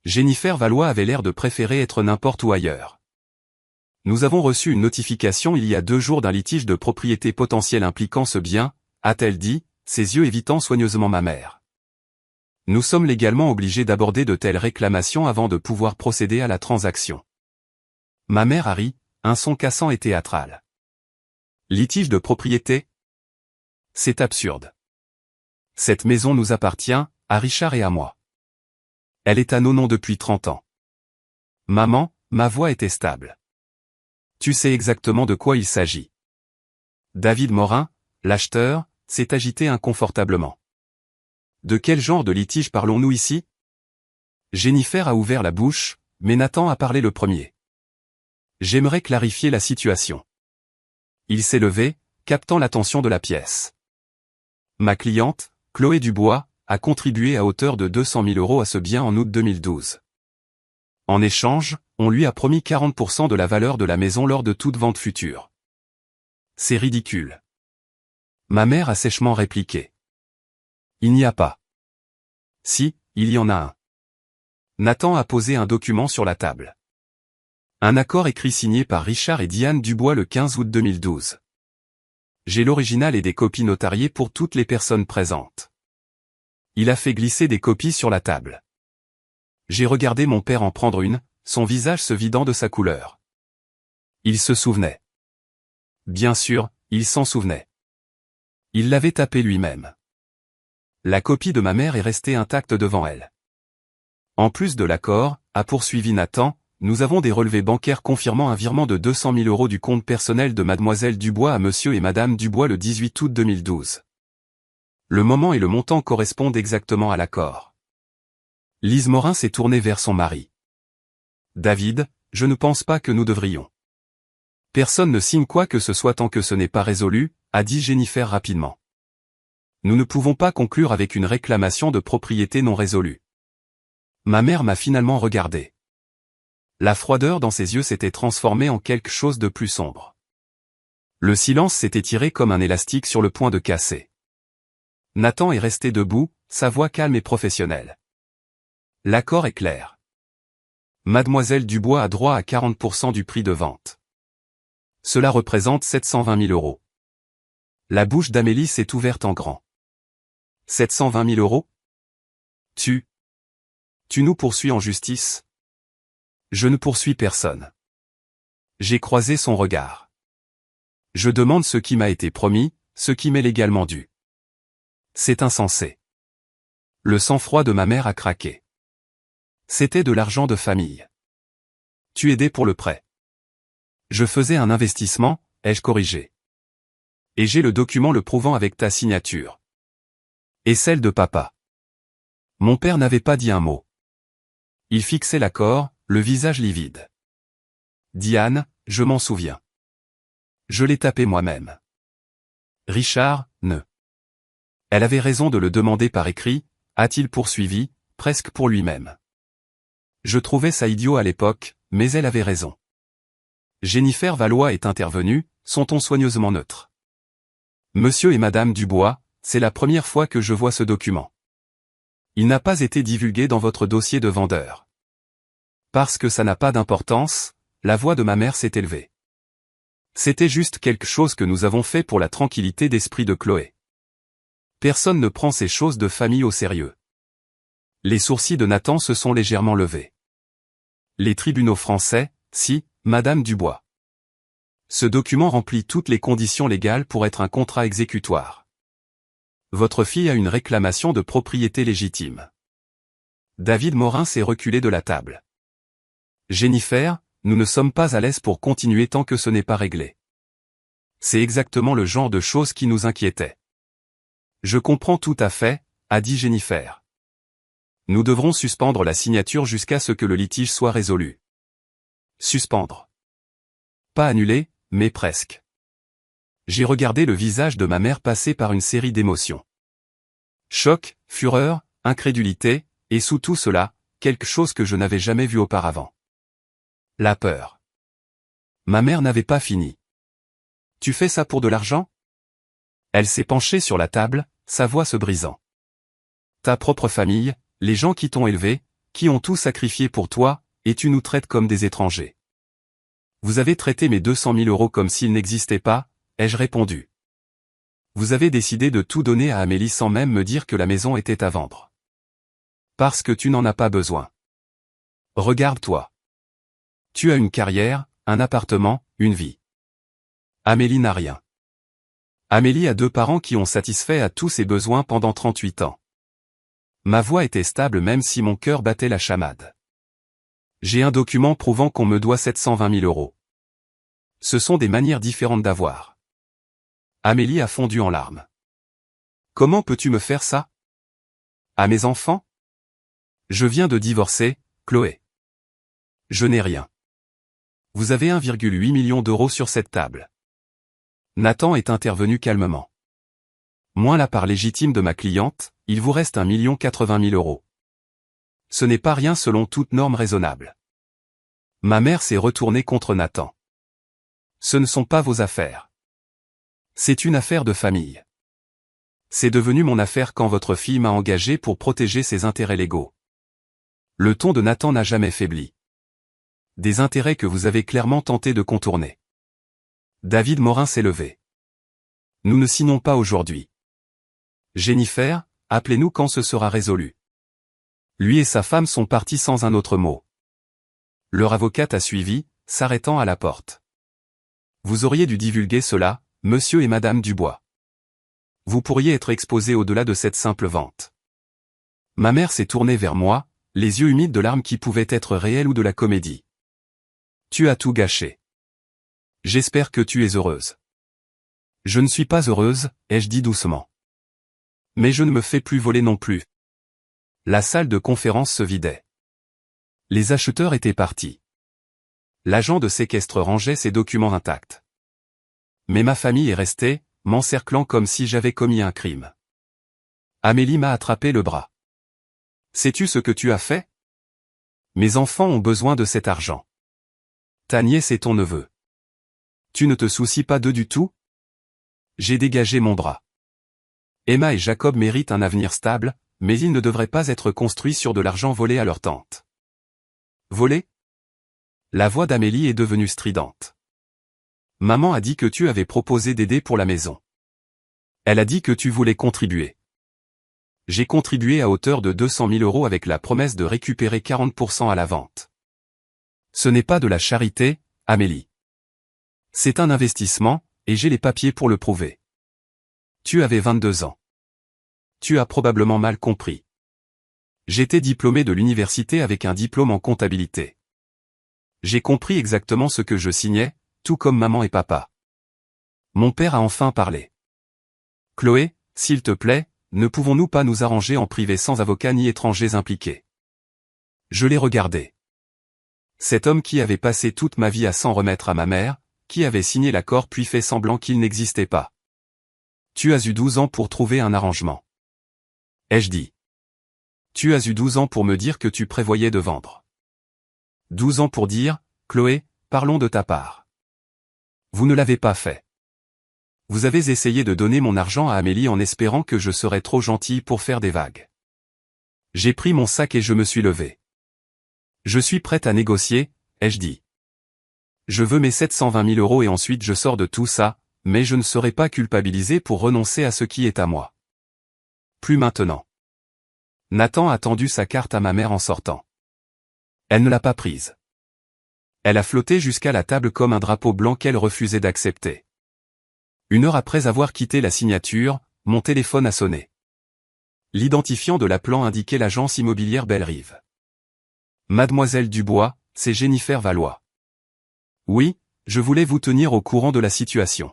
Jennifer Valois avait l'air de préférer être n'importe où ailleurs. Nous avons reçu une notification il y a 2 jours d'un litige de propriété potentiel impliquant ce bien, a-t-elle dit, ses yeux évitant soigneusement ma mère. Nous sommes légalement obligés d'aborder de telles réclamations avant de pouvoir procéder à la transaction. Ma mère a ri, un son cassant et théâtral. Litige de propriété? C'est absurde. Cette maison nous appartient, à Richard et à moi. Elle est à nos noms depuis 30 ans. Maman, ma voix était stable. Tu sais exactement de quoi il s'agit. David Morin, l'acheteur, s'est agité inconfortablement. De quel genre de litige parlons-nous ici? Jennifer a ouvert la bouche, mais Nathan a parlé le premier. J'aimerais clarifier la situation. Il s'est levé, captant l'attention de la pièce. Ma cliente, Chloé Dubois, a contribué à hauteur de 200 000 € à ce bien en août 2012. En échange, on lui a promis 40% de la valeur de la maison lors de toute vente future. C'est ridicule. Ma mère a sèchement répliqué. Il n'y a pas. Si, il y en a un. Nathan a posé un document sur la table. Un accord écrit signé par Richard et Diane Dubois le 15 août 2012. J'ai l'original et des copies notariées pour toutes les personnes présentes. Il a fait glisser des copies sur la table. J'ai regardé mon père en prendre une, son visage se vidant de sa couleur. Il se souvenait. Bien sûr, il s'en souvenait. Il l'avait tapé lui-même. La copie de ma mère est restée intacte devant elle. En plus de l'accord, a poursuivi Nathan, nous avons des relevés bancaires confirmant un virement de 200 000 € du compte personnel de mademoiselle Dubois à monsieur et madame Dubois le 18 août 2012. Le moment et le montant correspondent exactement à l'accord. Lise Morin s'est tournée vers son mari. David, je ne pense pas que nous devrions. Personne ne signe quoi que ce soit tant que ce n'est pas résolu, a dit Jennifer rapidement. Nous ne pouvons pas conclure avec une réclamation de propriété non résolue. Ma mère m'a finalement regardé. La froideur dans ses yeux s'était transformée en quelque chose de plus sombre. Le silence s'était tiré comme un élastique sur le point de casser. Nathan est resté debout, sa voix calme et professionnelle. L'accord est clair. Mademoiselle Dubois a droit à 40% du prix de vente. Cela représente 720 000 €. La bouche d'Amélie s'est ouverte en grand. 720 000 €? Tu nous poursuis en justice? Je ne poursuis personne. J'ai croisé son regard. Je demande ce qui m'a été promis, ce qui m'est légalement dû. C'est insensé. Le sang-froid de ma mère a craqué. C'était de l'argent de famille. Tu aidais pour le prêt. Je faisais un investissement, ai-je corrigé. Et j'ai le document le prouvant avec ta signature. Et celle de papa. Mon père n'avait pas dit un mot. Il fixait l'accord, le visage livide. Diane, je m'en souviens. Je l'ai tapé moi-même. Richard, ne. Elle avait raison de le demander par écrit, a-t-il poursuivi, presque pour lui-même. Je trouvais ça idiot à l'époque, mais elle avait raison. Jennifer Valois est intervenue, son ton soigneusement neutre. Monsieur et madame Dubois, c'est la première fois que je vois ce document. Il n'a pas été divulgué dans votre dossier de vendeur. Parce que ça n'a pas d'importance, la voix de ma mère s'est élevée. C'était juste quelque chose que nous avons fait pour la tranquillité d'esprit de Chloé. Personne ne prend ces choses de famille au sérieux. Les sourcils de Nathan se sont légèrement levés. Les tribunaux français, si, madame Dubois. Ce document remplit toutes les conditions légales pour être un contrat exécutoire. Votre fille a une réclamation de propriété légitime. David Morin s'est reculé de la table. Jennifer, nous ne sommes pas à l'aise pour continuer tant que ce n'est pas réglé. C'est exactement le genre de choses qui nous inquiétait. Je comprends tout à fait, a dit Jennifer. Nous devrons suspendre la signature jusqu'à ce que le litige soit résolu. Suspendre. Pas annuler, mais presque. J'ai regardé le visage de ma mère passer par une série d'émotions. Choc, fureur, incrédulité, et sous tout cela, quelque chose que je n'avais jamais vu auparavant. La peur. Ma mère n'avait pas fini. Tu fais ça pour de l'argent? Elle s'est penchée sur la table, sa voix se brisant. Ta propre famille, les gens qui t'ont élevé, qui ont tout sacrifié pour toi, et tu nous traites comme des étrangers. Vous avez traité mes 200 000 euros comme s'ils n'existaient pas, ai-je répondu. Vous avez décidé de tout donner à Amélie sans même me dire que la maison était à vendre. Parce que tu n'en as pas besoin. Regarde-toi. Tu as une carrière, un appartement, une vie. Amélie n'a rien. Amélie a 2 parents qui ont satisfait à tous ses besoins pendant 38 ans. Ma voix était stable même si mon cœur battait la chamade. J'ai un document prouvant qu'on me doit 720 000 euros. Ce sont des manières différentes d'avoir. Amélie a fondu en larmes. Comment peux-tu me faire ça? À mes enfants? Je viens de divorcer, Chloé. Je n'ai rien. Vous avez 1,8 million d'euros sur cette table. Nathan est intervenu calmement. Moins la part légitime de ma cliente, il vous reste 1,080 000 euros. Ce n'est pas rien selon toute norme raisonnable. Ma mère s'est retournée contre Nathan. Ce ne sont pas vos affaires. C'est une affaire de famille. C'est devenu mon affaire quand votre fille m'a engagé pour protéger ses intérêts légaux. Le ton de Nathan n'a jamais faibli. Des intérêts que vous avez clairement tenté de contourner. David Morin s'est levé. Nous ne signons pas aujourd'hui. Jennifer, appelez-nous quand ce sera résolu. Lui et sa femme sont partis sans un autre mot. Leur avocate a suivi, s'arrêtant à la porte. Vous auriez dû divulguer cela, monsieur et madame Dubois. Vous pourriez être exposé au-delà de cette simple vente. Ma mère s'est tournée vers moi, les yeux humides de larmes qui pouvaient être réelles ou de la comédie. Tu as tout gâché. J'espère que tu es heureuse. Je ne suis pas heureuse, ai-je dit doucement. Mais je ne me fais plus voler non plus. La salle de conférence se vidait. Les acheteurs étaient partis. L'agent de séquestre rangeait ses documents intacts. Mais ma famille est restée, m'encerclant comme si j'avais commis un crime. Amélie m'a attrapé le bras. Sais-tu ce que tu as fait? Mes enfants ont besoin de cet argent. Ta nièce et ton neveu. Tu ne te soucies pas d'eux du tout? J'ai dégagé mon bras. Emma et Jacob méritent un avenir stable, mais ils ne devraient pas être construits sur de l'argent volé à leur tante. Volé? La voix d'Amélie est devenue stridente. Maman a dit que tu avais proposé d'aider pour la maison. Elle a dit que tu voulais contribuer. J'ai contribué à hauteur de 200 000 euros avec la promesse de récupérer 40% à la vente. Ce n'est pas de la charité, Amélie. C'est un investissement, et j'ai les papiers pour le prouver. Tu avais 22 ans. Tu as probablement mal compris. J'étais diplômé de l'université avec un diplôme en comptabilité. J'ai compris exactement ce que je signais, tout comme maman et papa. Mon père a enfin parlé. Chloé, s'il te plaît, ne pouvons-nous pas nous arranger en privé sans avocat ni étrangers impliqués? Je l'ai regardé. Cet homme qui avait passé toute ma vie à s'en remettre à ma mère, qui avait signé l'accord puis fait semblant qu'il n'existait pas. Tu as eu 12 ans pour trouver un arrangement. Ai-je dit. Tu as eu 12 ans pour me dire que tu prévoyais de vendre. 12 ans pour dire, Chloé, parlons de ta part. Vous ne l'avez pas fait. Vous avez essayé de donner mon argent à Amélie en espérant que je serais trop gentil pour faire des vagues. J'ai pris mon sac et je me suis levé. Je suis prête à négocier, ai-je dit. Je veux mes 720 000 euros et ensuite je sors de tout ça, mais je ne serai pas culpabilisé pour renoncer à ce qui est à moi. Plus maintenant. Nathan a tendu sa carte à ma mère en sortant. Elle ne l'a pas prise. Elle a flotté jusqu'à la table comme un drapeau blanc qu'elle refusait d'accepter. 1 heure après avoir quitté la signature, mon téléphone a sonné. L'identifiant de l'appelant indiquait l'agence immobilière Bellerive. Mademoiselle Dubois, c'est Jennifer Valois. Oui, je voulais vous tenir au courant de la situation.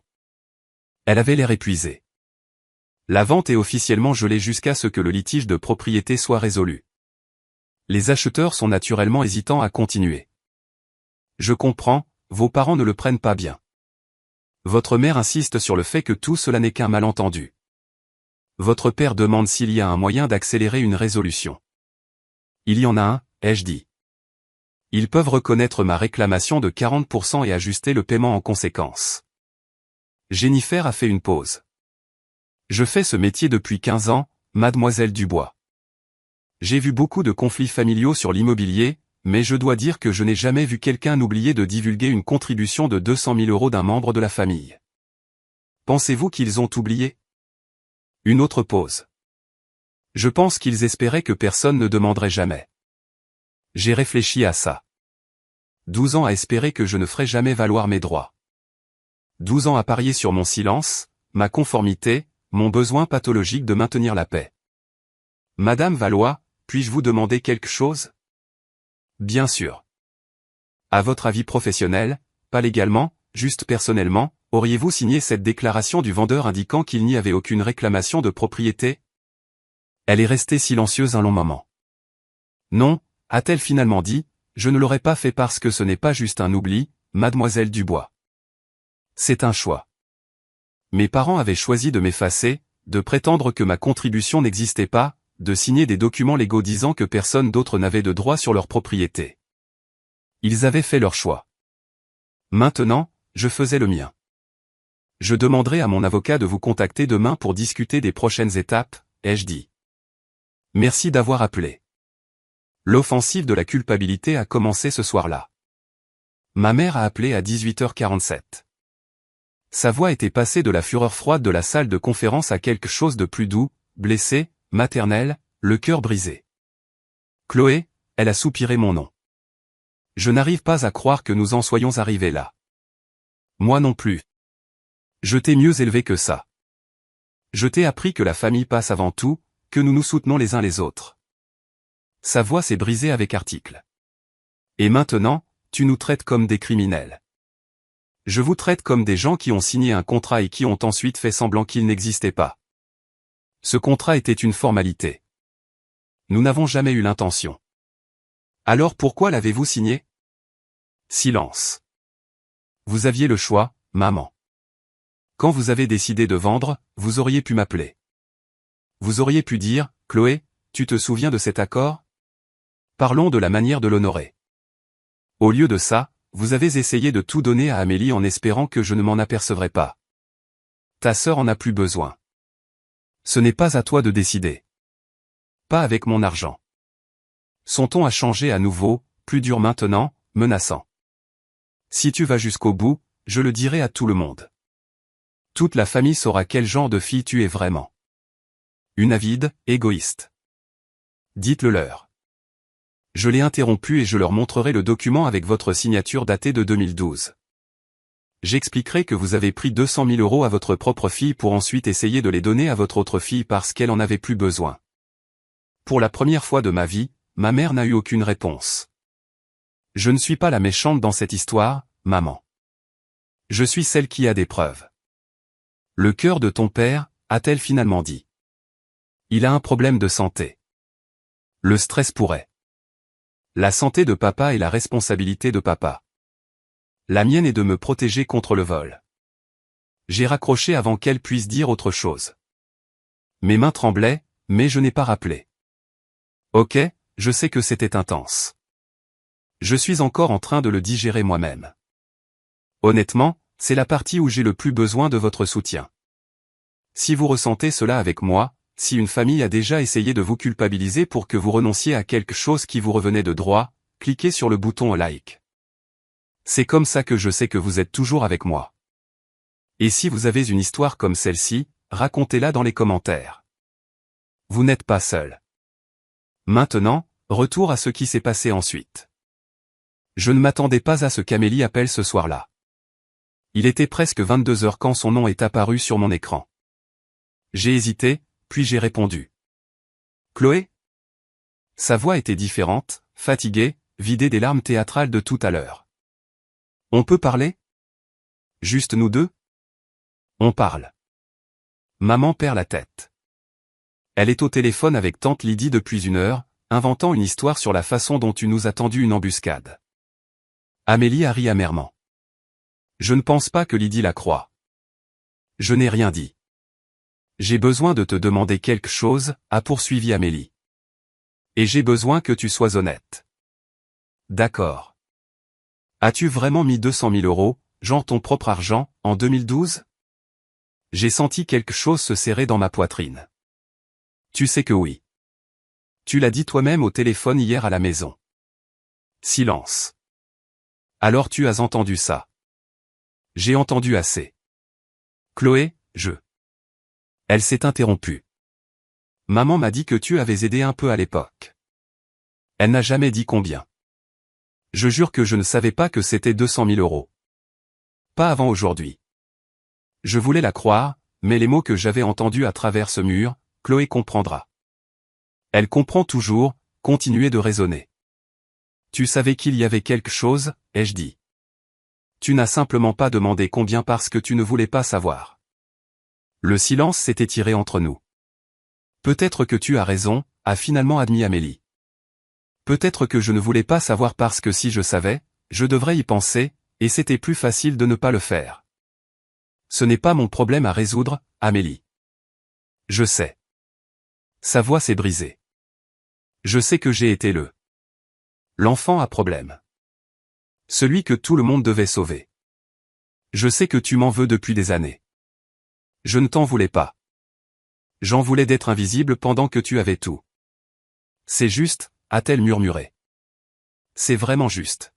Elle avait l'air épuisée. La vente est officiellement gelée jusqu'à ce que le litige de propriété soit résolu. Les acheteurs sont naturellement hésitants à continuer. Je comprends, vos parents ne le prennent pas bien. Votre mère insiste sur le fait que tout cela n'est qu'un malentendu. Votre père demande s'il y a un moyen d'accélérer une résolution. Il y en a un, ai-je dit. Ils peuvent reconnaître ma réclamation de 40% et ajuster le paiement en conséquence. Jennifer a fait une pause. Je fais ce métier depuis 15 ans, mademoiselle Dubois. J'ai vu beaucoup de conflits familiaux sur l'immobilier, mais je dois dire que je n'ai jamais vu quelqu'un oublier de divulguer une contribution de 200 000 € d'un membre de la famille. Pensez-vous qu'ils ont oublié? Une autre pause. Je pense qu'ils espéraient que personne ne demanderait jamais. J'ai réfléchi à ça. 12 ans à espérer que je ne ferais jamais valoir mes droits. 12 ans à parier sur mon silence, ma conformité, mon besoin pathologique de maintenir la paix. Madame Valois, puis-je vous demander quelque chose? Bien sûr. À votre avis professionnel, pas légalement, juste personnellement, auriez-vous signé cette déclaration du vendeur indiquant qu'il n'y avait aucune réclamation de propriété? Elle est restée silencieuse un long moment. Non, a-t-elle finalement dit, je ne l'aurais pas fait parce que ce n'est pas juste un oubli, mademoiselle Dubois. C'est un choix. Mes parents avaient choisi de m'effacer, de prétendre que ma contribution n'existait pas, de signer des documents légaux disant que personne d'autre n'avait de droit sur leur propriété. Ils avaient fait leur choix. Maintenant, je faisais le mien. Je demanderai à mon avocat de vous contacter demain pour discuter des prochaines étapes, ai-je dit. Merci d'avoir appelé. L'offensive de la culpabilité a commencé ce soir-là. Ma mère a appelé à 18h47. Sa voix était passée de la fureur froide de la salle de conférence à quelque chose de plus doux, blessé, maternel, le cœur brisé. Chloé, elle a soupiré mon nom. Je n'arrive pas à croire que nous en soyons arrivés là. Moi non plus. Je t'ai mieux élevé que ça. Je t'ai appris que la famille passe avant tout, que nous nous soutenons les uns les autres. Sa voix s'est brisée avec article. Et maintenant, tu nous traites comme des criminels. Je vous traite comme des gens qui ont signé un contrat et qui ont ensuite fait semblant qu'il n'existait pas. Ce contrat était une formalité. Nous n'avons jamais eu l'intention. Alors pourquoi l'avez-vous signé? Silence. Vous aviez le choix, maman. Quand vous avez décidé de vendre, vous auriez pu m'appeler. Vous auriez pu dire, Chloé, tu te souviens de cet accord? Parlons de la manière de l'honorer. Au lieu de ça, vous avez essayé de tout donner à Amélie en espérant que je ne m'en apercevrais pas. Ta sœur en a plus besoin. Ce n'est pas à toi de décider. Pas avec mon argent. Son ton a changé à nouveau, plus dur maintenant, menaçant. Si tu vas jusqu'au bout, je le dirai à tout le monde. Toute la famille saura quel genre de fille tu es vraiment. Une avide, égoïste. Dites-le leur. Je l'ai interrompu et je leur montrerai le document avec votre signature datée de 2012. J'expliquerai que vous avez pris 200 000 € à votre propre fille pour ensuite essayer de les donner à votre autre fille parce qu'elle en avait plus besoin. Pour la première fois de ma vie, ma mère n'a eu aucune réponse. Je ne suis pas la méchante dans cette histoire, maman. Je suis celle qui a des preuves. Le cœur de ton père, a-t-elle finalement dit. Il a un problème de santé. Le stress pourrait. La santé de papa est la responsabilité de papa. La mienne est de me protéger contre le vol. J'ai raccroché avant qu'elle puisse dire autre chose. Mes mains tremblaient, mais je n'ai pas rappelé. Ok, je sais que c'était intense. Je suis encore en train de le digérer moi-même. Honnêtement, c'est la partie où j'ai le plus besoin de votre soutien. Si vous ressentez cela avec moi, si une famille a déjà essayé de vous culpabiliser pour que vous renonciez à quelque chose qui vous revenait de droit, cliquez sur le bouton like. C'est comme ça que je sais que vous êtes toujours avec moi. Et si vous avez une histoire comme celle-ci, racontez-la dans les commentaires. Vous n'êtes pas seul. Maintenant, retour à ce qui s'est passé ensuite. Je ne m'attendais pas à ce qu'Amélie appelle ce soir-là. Il était presque 22 heures quand son nom est apparu sur mon écran. J'ai hésité, puis j'ai répondu. Chloé? Sa voix était différente, fatiguée, vidée des larmes théâtrales de tout à l'heure. On peut parler? Juste nous deux? On parle. Maman perd la tête. Elle est au téléphone avec tante Lydie depuis 1 heure, inventant une histoire sur la façon dont tu nous as tendu une embuscade. Amélie a ri amèrement. Je ne pense pas que Lydie la croie. Je n'ai rien dit. J'ai besoin de te demander quelque chose, a poursuivi Amélie. Et j'ai besoin que tu sois honnête. D'accord. As-tu vraiment mis 200 000 €, genre ton propre argent, en 2012? J'ai senti quelque chose se serrer dans ma poitrine. Tu sais que oui. Tu l'as dit toi-même au téléphone hier à la maison. Silence. Alors tu as entendu ça. J'ai entendu assez. Chloé, Elle s'est interrompue. Maman m'a dit que tu avais aidé un peu à l'époque. Elle n'a jamais dit combien. Je jure que je ne savais pas que c'était 200 000 euros. Pas avant aujourd'hui. Je voulais la croire, mais les mots que j'avais entendus à travers ce mur, Chloé comprendra. Elle comprend toujours, continuait de raisonner. Tu savais qu'il y avait quelque chose, ai-je dit. Tu n'as simplement pas demandé combien parce que tu ne voulais pas savoir. Le silence s'est étiré entre nous. Peut-être que tu as raison, a finalement admis Amélie. Peut-être que je ne voulais pas savoir parce que si je savais, je devrais y penser, et c'était plus facile de ne pas le faire. Ce n'est pas mon problème à résoudre, Amélie. Je sais. Sa voix s'est brisée. Je sais que j'ai été l'enfant à problème. Celui que tout le monde devait sauver. Je sais que tu m'en veux depuis des années. Je ne t'en voulais pas. J'en voulais d'être invisible pendant que tu avais tout. C'est juste, a-t-elle murmuré. C'est vraiment juste.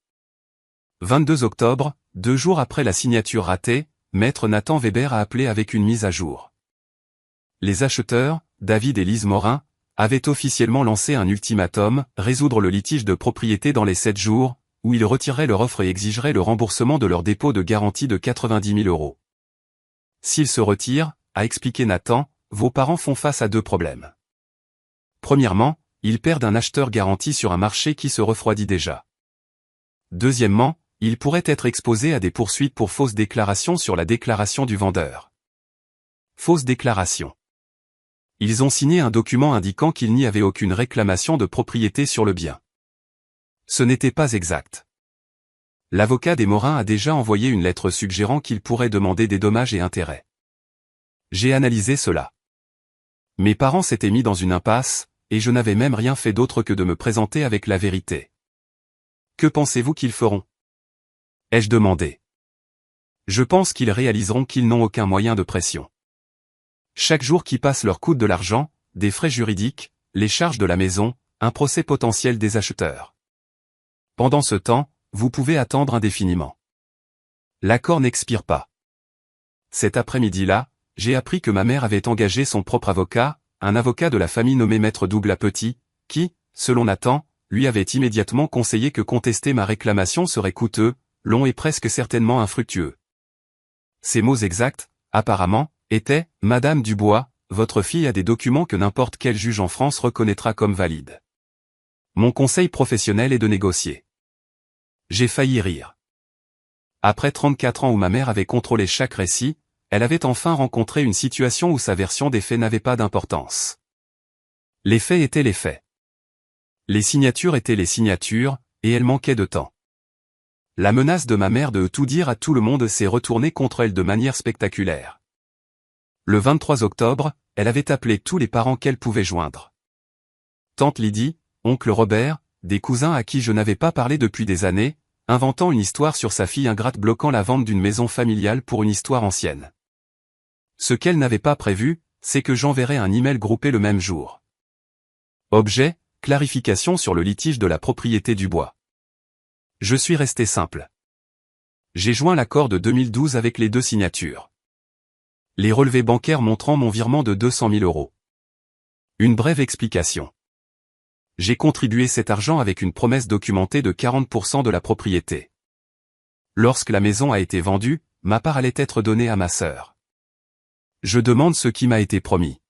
22 octobre, 2 jours après la signature ratée, Maître Nathan Weber a appelé avec une mise à jour. Les acheteurs, David et Lise Morin, avaient officiellement lancé un ultimatum, résoudre le litige de propriété dans les 7 jours, où ils retireraient leur offre et exigeraient le remboursement de leur dépôt de garantie de 90 000 euros. S'ils se retirent, a expliqué Nathan, vos parents font face à 2 problèmes. Premièrement, ils perdent un acheteur garanti sur un marché qui se refroidit déjà. Deuxièmement, ils pourraient être exposés à des poursuites pour fausses déclarations sur la déclaration du vendeur. Fausse déclaration. Ils ont signé un document indiquant qu'il n'y avait aucune réclamation de propriété sur le bien. Ce n'était pas exact. L'avocat des Morin a déjà envoyé une lettre suggérant qu'il pourrait demander des dommages et intérêts. J'ai analysé cela. Mes parents s'étaient mis dans une impasse, et je n'avais même rien fait d'autre que de me présenter avec la vérité. Que pensez-vous qu'ils feront? Ai-je demandé. Je pense qu'ils réaliseront qu'ils n'ont aucun moyen de pression. Chaque jour qui passe leur coûte de l'argent, des frais juridiques, les charges de la maison, un procès potentiel des acheteurs. Pendant ce temps, vous pouvez attendre indéfiniment. L'accord n'expire pas. Cet après-midi-là, j'ai appris que ma mère avait engagé son propre avocat, un avocat de la famille nommé Maître Douglas Petit, qui, selon Nathan, lui avait immédiatement conseillé que contester ma réclamation serait coûteux, long et presque certainement infructueux. Ses mots exacts, apparemment, étaient « Madame Dubois, votre fille a des documents que n'importe quel juge en France reconnaîtra comme valides. Mon conseil professionnel est de négocier. » J'ai failli rire. Après 34 ans où ma mère avait contrôlé chaque récit, elle avait enfin rencontré une situation où sa version des faits n'avait pas d'importance. Les faits étaient les faits. Les signatures étaient les signatures, et elle manquait de temps. La menace de ma mère de tout dire à tout le monde s'est retournée contre elle de manière spectaculaire. Le 23 octobre, elle avait appelé tous les parents qu'elle pouvait joindre. Tante Lydie, oncle Robert, des cousins à qui je n'avais pas parlé depuis des années, inventant une histoire sur sa fille ingrate bloquant la vente d'une maison familiale pour une histoire ancienne. Ce qu'elle n'avait pas prévu, c'est que j'enverrais un email groupé le même jour. Objet, clarification sur le litige de la propriété du bois. Je suis resté simple. J'ai joint l'accord de 2012 avec les 2 signatures. Les relevés bancaires montrant mon virement de 200 000 euros. Une brève explication. J'ai contribué cet argent avec une promesse documentée de 40% de la propriété. Lorsque la maison a été vendue, ma part allait être donnée à ma sœur. Je demande ce qui m'a été promis.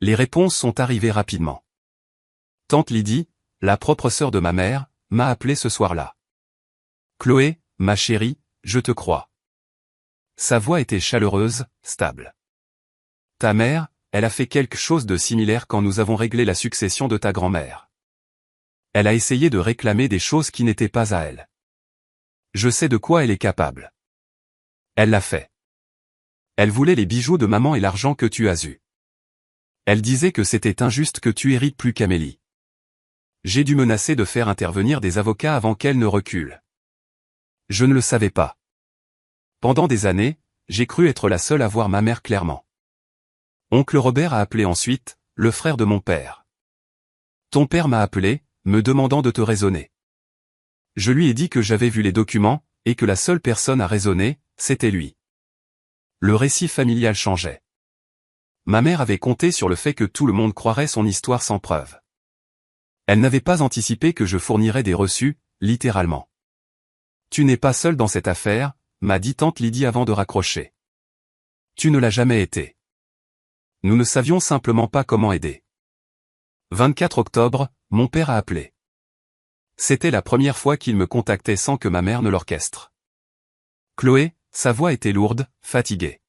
Les réponses sont arrivées rapidement. Tante Lydie, la propre sœur de ma mère, m'a appelé ce soir-là. Chloé, ma chérie, je te crois. Sa voix était chaleureuse, stable. Ta mère, elle a fait quelque chose de similaire quand nous avons réglé la succession de ta grand-mère. Elle a essayé de réclamer des choses qui n'étaient pas à elle. Je sais de quoi elle est capable. Elle l'a fait. Elle voulait les bijoux de maman et l'argent que tu as eu. Elle disait que c'était injuste que tu hérites plus qu'Amélie. J'ai dû menacer de faire intervenir des avocats avant qu'elle ne recule. Je ne le savais pas. Pendant des années, j'ai cru être la seule à voir ma mère clairement. Oncle Robert a appelé ensuite, le frère de mon père. Ton père m'a appelé, me demandant de te raisonner. Je lui ai dit que j'avais vu les documents, et que la seule personne à raisonner, c'était lui. Le récit familial changeait. Ma mère avait compté sur le fait que tout le monde croirait son histoire sans preuve. Elle n'avait pas anticipé que je fournirais des reçus, littéralement. Tu n'es pas seul dans cette affaire, m'a dit tante Lydie avant de raccrocher. Tu ne l'as jamais été. Nous ne savions simplement pas comment aider. 24 octobre, mon père a appelé. C'était la première fois qu'il me contactait sans que ma mère ne l'orchestre. Chloé, sa voix était lourde, fatiguée.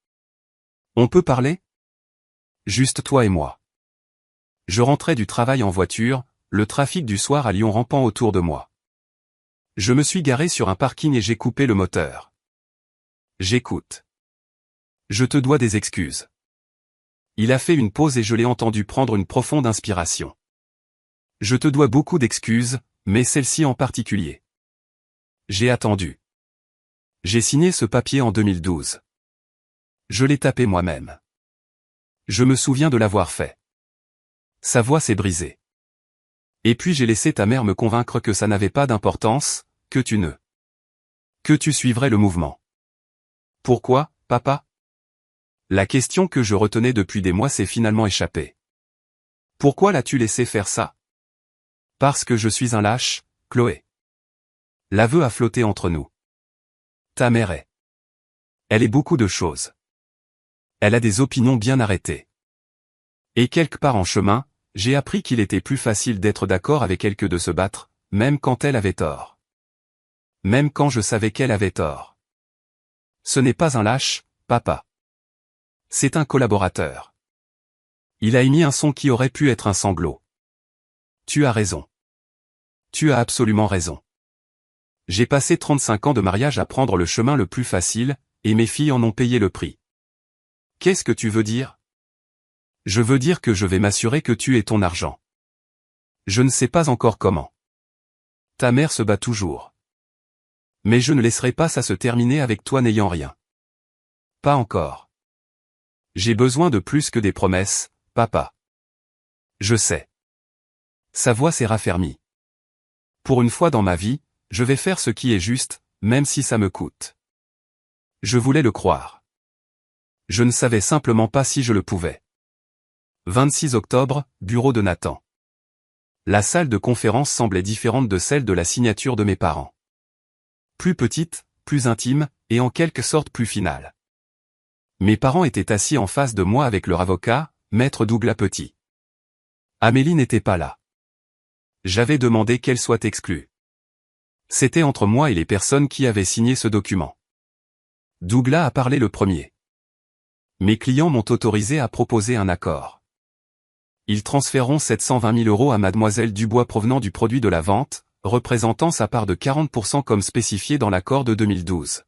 On peut parler ? Juste toi et moi. Je rentrais du travail en voiture, le trafic du soir à Lyon rampant autour de moi. Je me suis garé sur un parking et j'ai coupé le moteur. J'écoute. Je te dois des excuses. Il a fait une pause et je l'ai entendu prendre une profonde inspiration. Je te dois beaucoup d'excuses, mais celle-ci en particulier. J'ai attendu. J'ai signé ce papier en 2012. Je l'ai tapé moi-même. Je me souviens de l'avoir fait. Sa voix s'est brisée. Et puis j'ai laissé ta mère me convaincre que ça n'avait pas d'importance, que tu suivrais le mouvement. Pourquoi, papa ? La question que je retenais depuis des mois s'est finalement échappée. Pourquoi l'as-tu laissé faire ça ? Parce que je suis un lâche, Chloé. L'aveu a flotté entre nous. Ta mère est. Elle est beaucoup de choses. Elle a des opinions bien arrêtées. Et quelque part en chemin, j'ai appris qu'il était plus facile d'être d'accord avec elle que de se battre, même quand elle avait tort. Même quand je savais qu'elle avait tort. Ce n'est pas un lâche, papa. C'est un collaborateur. Il a émis un son qui aurait pu être un sanglot. Tu as raison. Tu as absolument raison. J'ai passé 35 ans de mariage à prendre le chemin le plus facile, et mes filles en ont payé le prix. Qu'est-ce que tu veux dire ? Je veux dire que je vais m'assurer que tu aies ton argent. Je ne sais pas encore comment. Ta mère se bat toujours. Mais je ne laisserai pas ça se terminer avec toi n'ayant rien. Pas encore. J'ai besoin de plus que des promesses, papa. Je sais. Sa voix s'est raffermie. Pour une fois dans ma vie, je vais faire ce qui est juste, même si ça me coûte. Je voulais le croire. Je ne savais simplement pas si je le pouvais. 26 octobre, bureau de Nathan. La salle de conférence semblait différente de celle de la signature de mes parents. Plus petite, plus intime, et en quelque sorte plus finale. Mes parents étaient assis en face de moi avec leur avocat, maître Douglas Petit. Amélie n'était pas là. J'avais demandé qu'elle soit exclue. C'était entre moi et les personnes qui avaient signé ce document. Douglas a parlé le premier. Mes clients m'ont autorisé à proposer un accord. Ils transféreront 720 000 € à Mademoiselle Dubois provenant du produit de la vente, représentant sa part de 40% comme spécifié dans l'accord de 2012.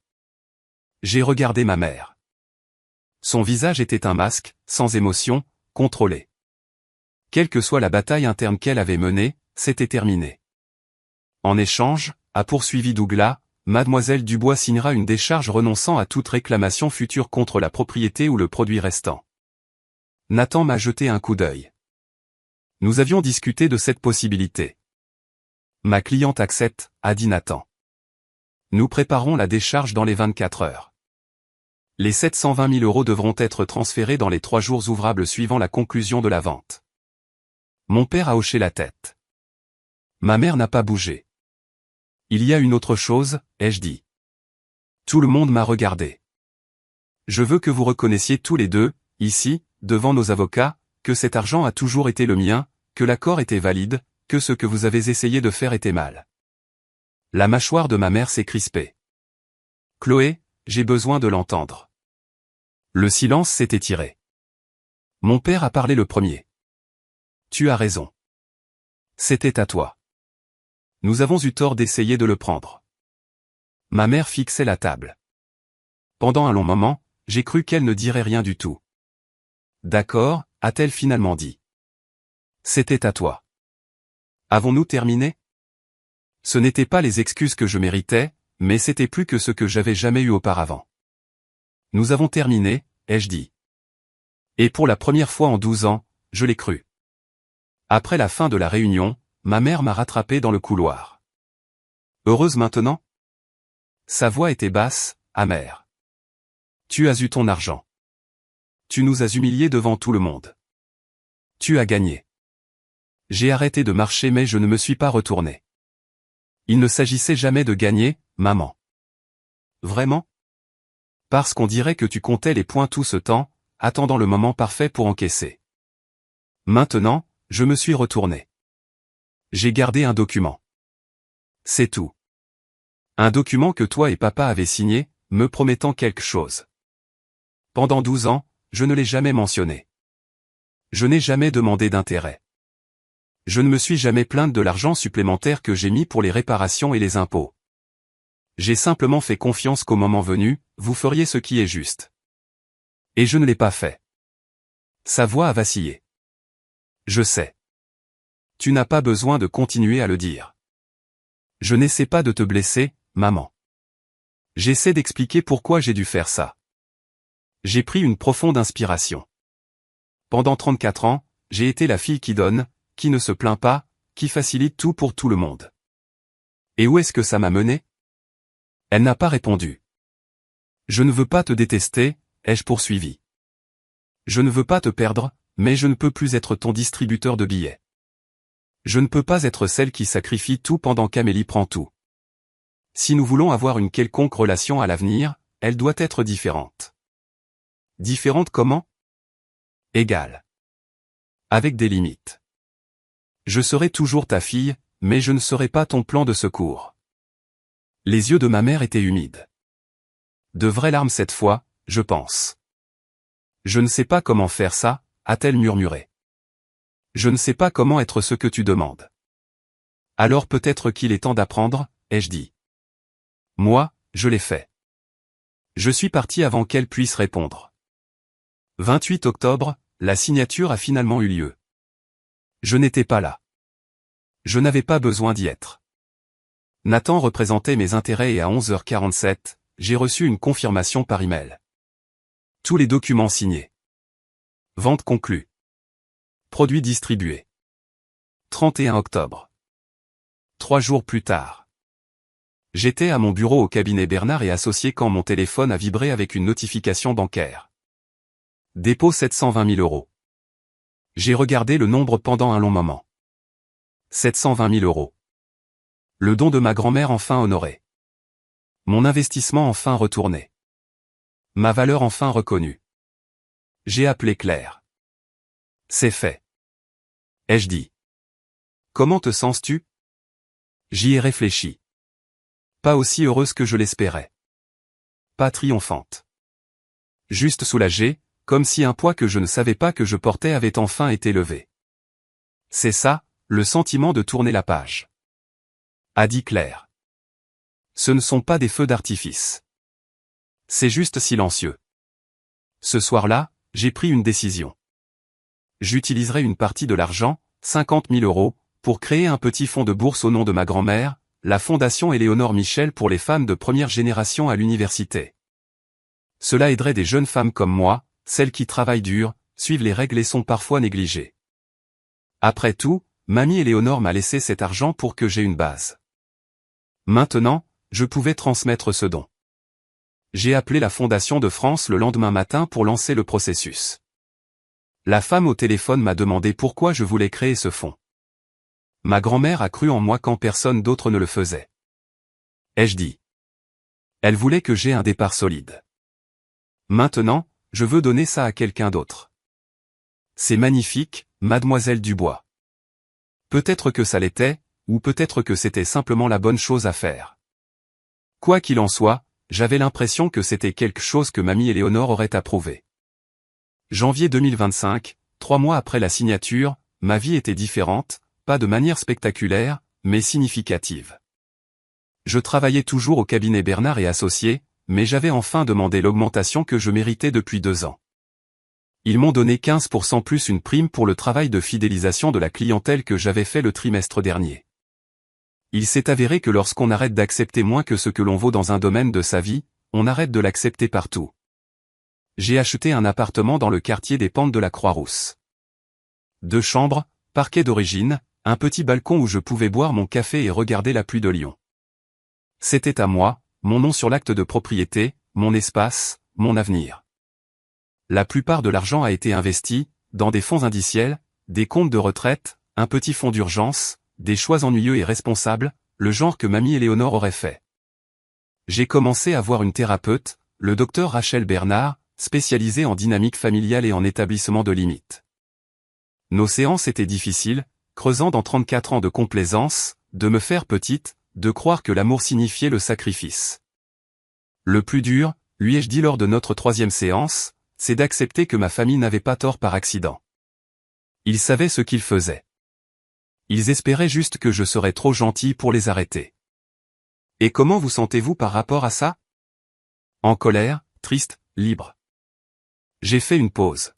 J'ai regardé ma mère. Son visage était un masque, sans émotion, contrôlé. Quelle que soit la bataille interne qu'elle avait menée, c'était terminé. En échange, a poursuivi Douglas, Mademoiselle Dubois signera une décharge renonçant à toute réclamation future contre la propriété ou le produit restant. Nathan m'a jeté un coup d'œil. Nous avions discuté de cette possibilité. Ma cliente accepte, a dit Nathan. Nous préparons la décharge dans les 24 heures. Les 720 000 € devront être transférés dans les 3 jours ouvrables suivant la conclusion de la vente. Mon père a hoché la tête. Ma mère n'a pas bougé. Il y a une autre chose, ai-je dit. Tout le monde m'a regardé. Je veux que vous reconnaissiez tous les deux, ici, devant nos avocats, que cet argent a toujours été le mien, que l'accord était valide, que ce que vous avez essayé de faire était mal. La mâchoire de ma mère s'est crispée. Chloé, j'ai besoin de l'entendre. Le silence s'est étiré. Mon père a parlé le premier. Tu as raison. C'était à toi. Nous avons eu tort d'essayer de le prendre. Ma mère fixait la table. Pendant un long moment, j'ai cru qu'elle ne dirait rien du tout. D'accord, a-t-elle finalement dit. C'était à toi. Avons-nous terminé ? Ce n'étaient pas les excuses que je méritais, mais c'était plus que ce que j'avais jamais eu auparavant. Nous avons terminé, ai-je dit. Et pour la première fois en 12 ans, je l'ai cru. Après la fin de la réunion, ma mère m'a rattrapé dans le couloir. Heureuse maintenant? Sa voix était basse, amère. Tu as eu ton argent. Tu nous as humiliés devant tout le monde. Tu as gagné. J'ai arrêté de marcher mais je ne me suis pas retourné. Il ne s'agissait jamais de gagner, maman. Vraiment? Parce qu'on dirait que tu comptais les points tout ce temps, attendant le moment parfait pour encaisser. Maintenant, je me suis retourné. J'ai gardé un document. C'est tout. Un document que toi et papa avez signé, me promettant quelque chose. Pendant 12 ans, je ne l'ai jamais mentionné. Je n'ai jamais demandé d'intérêt. Je ne me suis jamais plainte de l'argent supplémentaire que j'ai mis pour les réparations et les impôts. J'ai simplement fait confiance qu'au moment venu, vous feriez ce qui est juste. Et je ne l'ai pas fait. Sa voix a vacillé. Je sais. Tu n'as pas besoin de continuer à le dire. Je n'essaie pas de te blesser, maman. J'essaie d'expliquer pourquoi j'ai dû faire ça. J'ai pris une profonde inspiration. Pendant 34 ans, j'ai été la fille qui donne, qui ne se plaint pas, qui facilite tout pour tout le monde. Et où est-ce que ça m'a mené? Elle n'a pas répondu. Je ne veux pas te détester, ai-je poursuivi. Je ne veux pas te perdre, mais je ne peux plus être ton distributeur de billets. Je ne peux pas être celle qui sacrifie tout pendant qu'Amélie prend tout. Si nous voulons avoir une quelconque relation à l'avenir, elle doit être différente. Différente comment? Égale. Avec des limites. Je serai toujours ta fille, mais je ne serai pas ton plan de secours. Les yeux de ma mère étaient humides. De vraies larmes cette fois, je pense. Je ne sais pas comment faire ça, a-t-elle murmuré. Je ne sais pas comment être ce que tu demandes. Alors peut-être qu'il est temps d'apprendre, ai-je dit. Moi, je l'ai fait. Je suis parti avant qu'elle puisse répondre. 28 octobre, la signature a finalement eu lieu. Je n'étais pas là. Je n'avais pas besoin d'y être. Nathan représentait mes intérêts et à 11h47, j'ai reçu une confirmation par email. Tous les documents signés. Vente conclue. Produits distribués. 31 octobre. 3 jours plus tard. J'étais à mon bureau au cabinet Bernard et Associés quand mon téléphone a vibré avec une notification bancaire. Dépôt 720 000 €. J'ai regardé le nombre pendant un long moment. 720 000 €. Le don de ma grand-mère enfin honoré. Mon investissement enfin retourné. Ma valeur enfin reconnue. J'ai appelé Claire. C'est fait. Ai-je dit. Comment te sens-tu? J'y ai réfléchi. Pas aussi heureuse que je l'espérais. Pas triomphante. Juste soulagée, comme si un poids que je ne savais pas que je portais avait enfin été levé. C'est ça, le sentiment de tourner la page. A dit Claire. Ce ne sont pas des feux d'artifice. C'est juste silencieux. Ce soir-là, j'ai pris une décision. J'utiliserai une partie de l'argent, 50 000 €, pour créer un petit fonds de bourse au nom de ma grand-mère, la Fondation Éléonore Michel pour les femmes de première génération à l'université. Cela aiderait des jeunes femmes comme moi, celles qui travaillent dur, suivent les règles et sont parfois négligées. Après tout, mamie Éléonore m'a laissé cet argent pour que j'aie une base. Maintenant, je pouvais transmettre ce don. J'ai appelé la Fondation de France le lendemain matin pour lancer le processus. La femme au téléphone m'a demandé pourquoi je voulais créer ce fonds. Ma grand-mère a cru en moi quand personne d'autre ne le faisait. Ai-je dit. Elle voulait que j'aie un départ solide. Maintenant, je veux donner ça à quelqu'un d'autre. C'est magnifique, mademoiselle Dubois. Peut-être que ça l'était, ou peut-être que c'était simplement la bonne chose à faire. Quoi qu'il en soit, j'avais l'impression que c'était quelque chose que mamie Éléonore aurait approuvé. Janvier 2025, 3 mois après la signature, ma vie était différente, pas de manière spectaculaire, mais significative. Je travaillais toujours au cabinet Bernard et Associés, mais j'avais enfin demandé l'augmentation que je méritais depuis 2 ans. Ils m'ont donné 15% plus une prime pour le travail de fidélisation de la clientèle que j'avais fait le trimestre dernier. Il s'est avéré que lorsqu'on arrête d'accepter moins que ce que l'on vaut dans un domaine de sa vie, on arrête de l'accepter partout. J'ai acheté un appartement dans le quartier des Pentes de la Croix-Rousse. 2 chambres, parquet d'origine, un petit balcon où je pouvais boire mon café et regarder la pluie de Lyon. C'était à moi, mon nom sur l'acte de propriété, mon espace, mon avenir. La plupart de l'argent a été investi, dans des fonds indiciels, des comptes de retraite, un petit fonds d'urgence, des choix ennuyeux et responsables, le genre que mamie Éléonore aurait fait. J'ai commencé à voir une thérapeute, le docteur Rachel Bernard, spécialisée en dynamique familiale et en établissement de limites. Nos séances étaient difficiles, creusant dans 34 ans de complaisance, de me faire petite, de croire que l'amour signifiait le sacrifice. Le plus dur, lui ai-je dit lors de notre 3e séance, c'est d'accepter que ma famille n'avait pas tort par accident. Ils savaient ce qu'ils faisaient. Ils espéraient juste que je serais trop gentil pour les arrêter. Et comment vous sentez-vous par rapport à ça? En colère, triste, libre. J'ai fait une pause.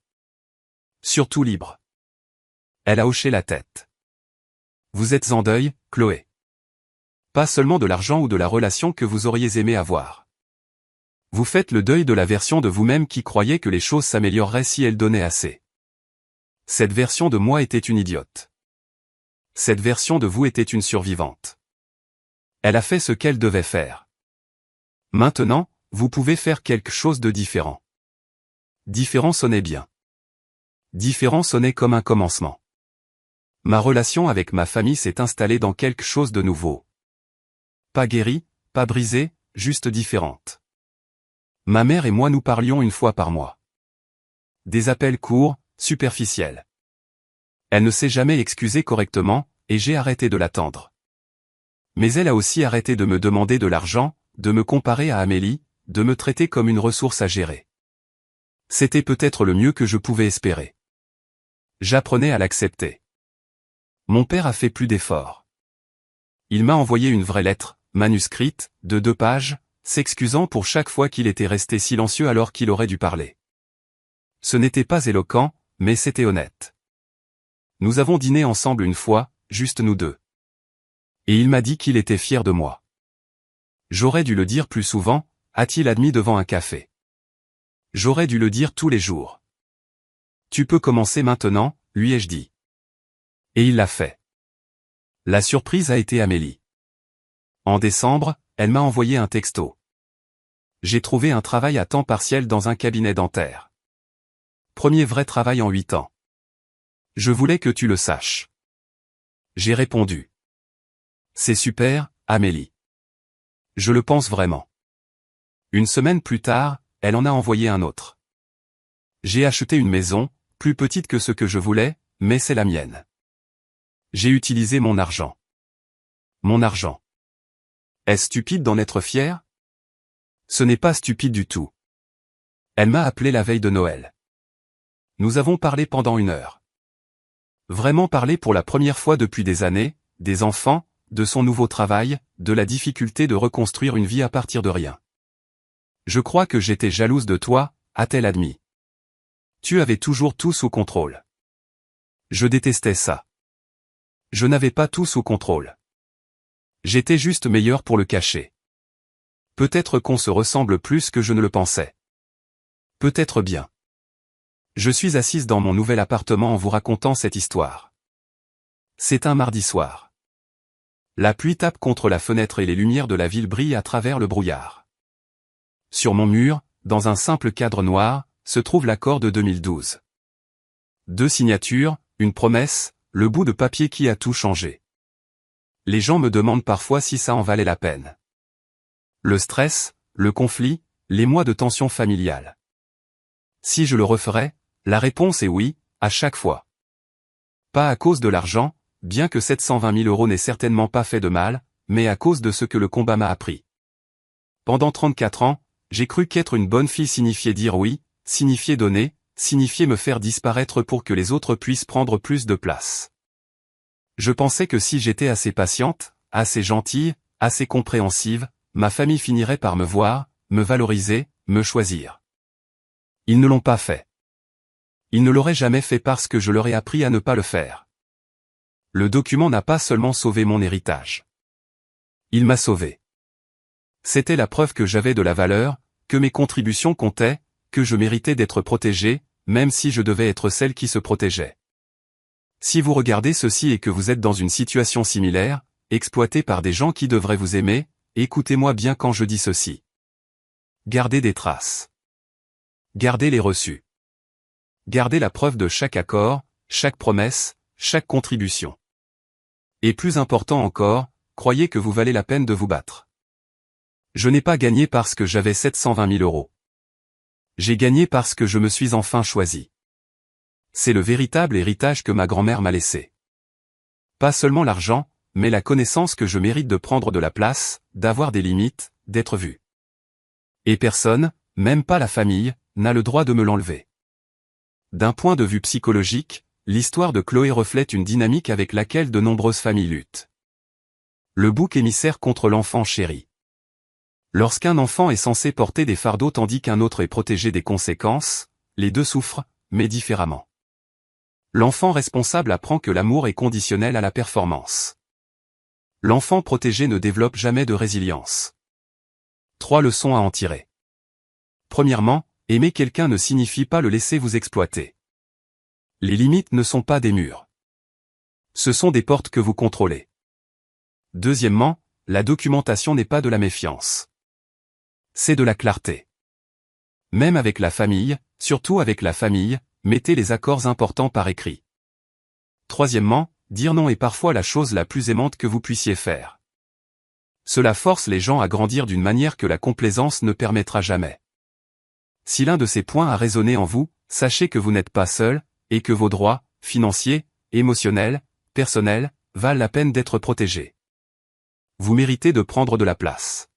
Surtout libre. Elle a hoché la tête. Vous êtes en deuil, Chloé. Pas seulement de l'argent ou de la relation que vous auriez aimé avoir. Vous faites le deuil de la version de vous-même qui croyait que les choses s'amélioreraient si elle donnait assez. Cette version de moi était une idiote. Cette version de vous était une survivante. Elle a fait ce qu'elle devait faire. Maintenant, vous pouvez faire quelque chose de différent. Différent sonnait bien. Différent sonnait comme un commencement. Ma relation avec ma famille s'est installée dans quelque chose de nouveau. Pas guérie, pas brisée, juste différente. Ma mère et moi nous parlions une fois par mois. Des appels courts, superficiels. Elle ne s'est jamais excusée correctement, et j'ai arrêté de l'attendre. Mais elle a aussi arrêté de me demander de l'argent, de me comparer à Amélie, de me traiter comme une ressource à gérer. C'était peut-être le mieux que je pouvais espérer. J'apprenais à l'accepter. Mon père a fait plus d'efforts. Il m'a envoyé une vraie lettre, manuscrite, de 2 pages, s'excusant pour chaque fois qu'il était resté silencieux alors qu'il aurait dû parler. Ce n'était pas éloquent, mais c'était honnête. Nous avons dîné ensemble une fois, juste nous deux. Et il m'a dit qu'il était fier de moi. J'aurais dû le dire plus souvent, a-t-il admis devant un café. J'aurais dû le dire tous les jours. Tu peux commencer maintenant, lui ai-je dit. Et il l'a fait. La surprise a été Amélie. En décembre, elle m'a envoyé un texto. J'ai trouvé un travail à temps partiel dans un cabinet dentaire. Premier vrai travail en 8 ans. Je voulais que tu le saches. J'ai répondu. C'est super, Amélie. Je le pense vraiment. Une semaine plus tard, elle en a envoyé un autre. J'ai acheté une maison, plus petite que ce que je voulais, mais c'est la mienne. J'ai utilisé mon argent. Mon argent. Est-ce stupide d'en être fier? Ce n'est pas stupide du tout. Elle m'a appelé la veille de Noël. Nous avons parlé pendant 1 heure. Vraiment parlé pour la première fois depuis des années, des enfants, de son nouveau travail, de la difficulté de reconstruire une vie à partir de rien. Je crois que j'étais jalouse de toi, a-t-elle admis. Tu avais toujours tout sous contrôle. Je détestais ça. Je n'avais pas tout sous contrôle. J'étais juste meilleur pour le cacher. Peut-être qu'on se ressemble plus que je ne le pensais. Peut-être bien. Je suis assise dans mon nouvel appartement en vous racontant cette histoire. C'est un mardi soir. La pluie tape contre la fenêtre et les lumières de la ville brillent à travers le brouillard. Sur mon mur, dans un simple cadre noir, se trouve l'accord de 2012. 2 signatures, une promesse, le bout de papier qui a tout changé. Les gens me demandent parfois si ça en valait la peine. Le stress, le conflit, les mois de tension familiale. Si je le referais, la réponse est oui, à chaque fois. Pas à cause de l'argent, bien que 720 000 € n'aient certainement pas fait de mal, mais à cause de ce que le combat m'a appris. Pendant 34 ans, j'ai cru qu'être une bonne fille signifiait dire oui, signifiait donner, signifiait me faire disparaître pour que les autres puissent prendre plus de place. Je pensais que si j'étais assez patiente, assez gentille, assez compréhensive, ma famille finirait par me voir, me valoriser, me choisir. Ils ne l'ont pas fait. Ils ne l'auraient jamais fait parce que je leur ai appris à ne pas le faire. Le document n'a pas seulement sauvé mon héritage. Il m'a sauvé. C'était la preuve que j'avais de la valeur, que mes contributions comptaient, que je méritais d'être protégé, même si je devais être celle qui se protégeait. Si vous regardez ceci et que vous êtes dans une situation similaire, exploitée par des gens qui devraient vous aimer, écoutez-moi bien quand je dis ceci. Gardez des traces. Gardez les reçus. Gardez la preuve de chaque accord, chaque promesse, chaque contribution. Et plus important encore, croyez que vous valez la peine de vous battre. Je n'ai pas gagné parce que j'avais 720 000 €. J'ai gagné parce que je me suis enfin choisi. C'est le véritable héritage que ma grand-mère m'a laissé. Pas seulement l'argent, mais la connaissance que je mérite de prendre de la place, d'avoir des limites, d'être vu. Et personne, même pas la famille, n'a le droit de me l'enlever. D'un point de vue psychologique, l'histoire de Chloé reflète une dynamique avec laquelle de nombreuses familles luttent. Le bouc émissaire contre l'enfant chéri. Lorsqu'un enfant est censé porter des fardeaux tandis qu'un autre est protégé des conséquences, les deux souffrent, mais différemment. L'enfant responsable apprend que l'amour est conditionnel à la performance. L'enfant protégé ne développe jamais de résilience. 3 leçons à en tirer. Premièrement, aimer quelqu'un ne signifie pas le laisser vous exploiter. Les limites ne sont pas des murs. Ce sont des portes que vous contrôlez. Deuxièmement, la documentation n'est pas de la méfiance. C'est de la clarté. Même avec la famille, surtout avec la famille, mettez les accords importants par écrit. Troisièmement, dire non est parfois la chose la plus aimante que vous puissiez faire. Cela force les gens à grandir d'une manière que la complaisance ne permettra jamais. Si l'un de ces points a résonné en vous, sachez que vous n'êtes pas seul, et que vos droits, financiers, émotionnels, personnels, valent la peine d'être protégés. Vous méritez de prendre de la place.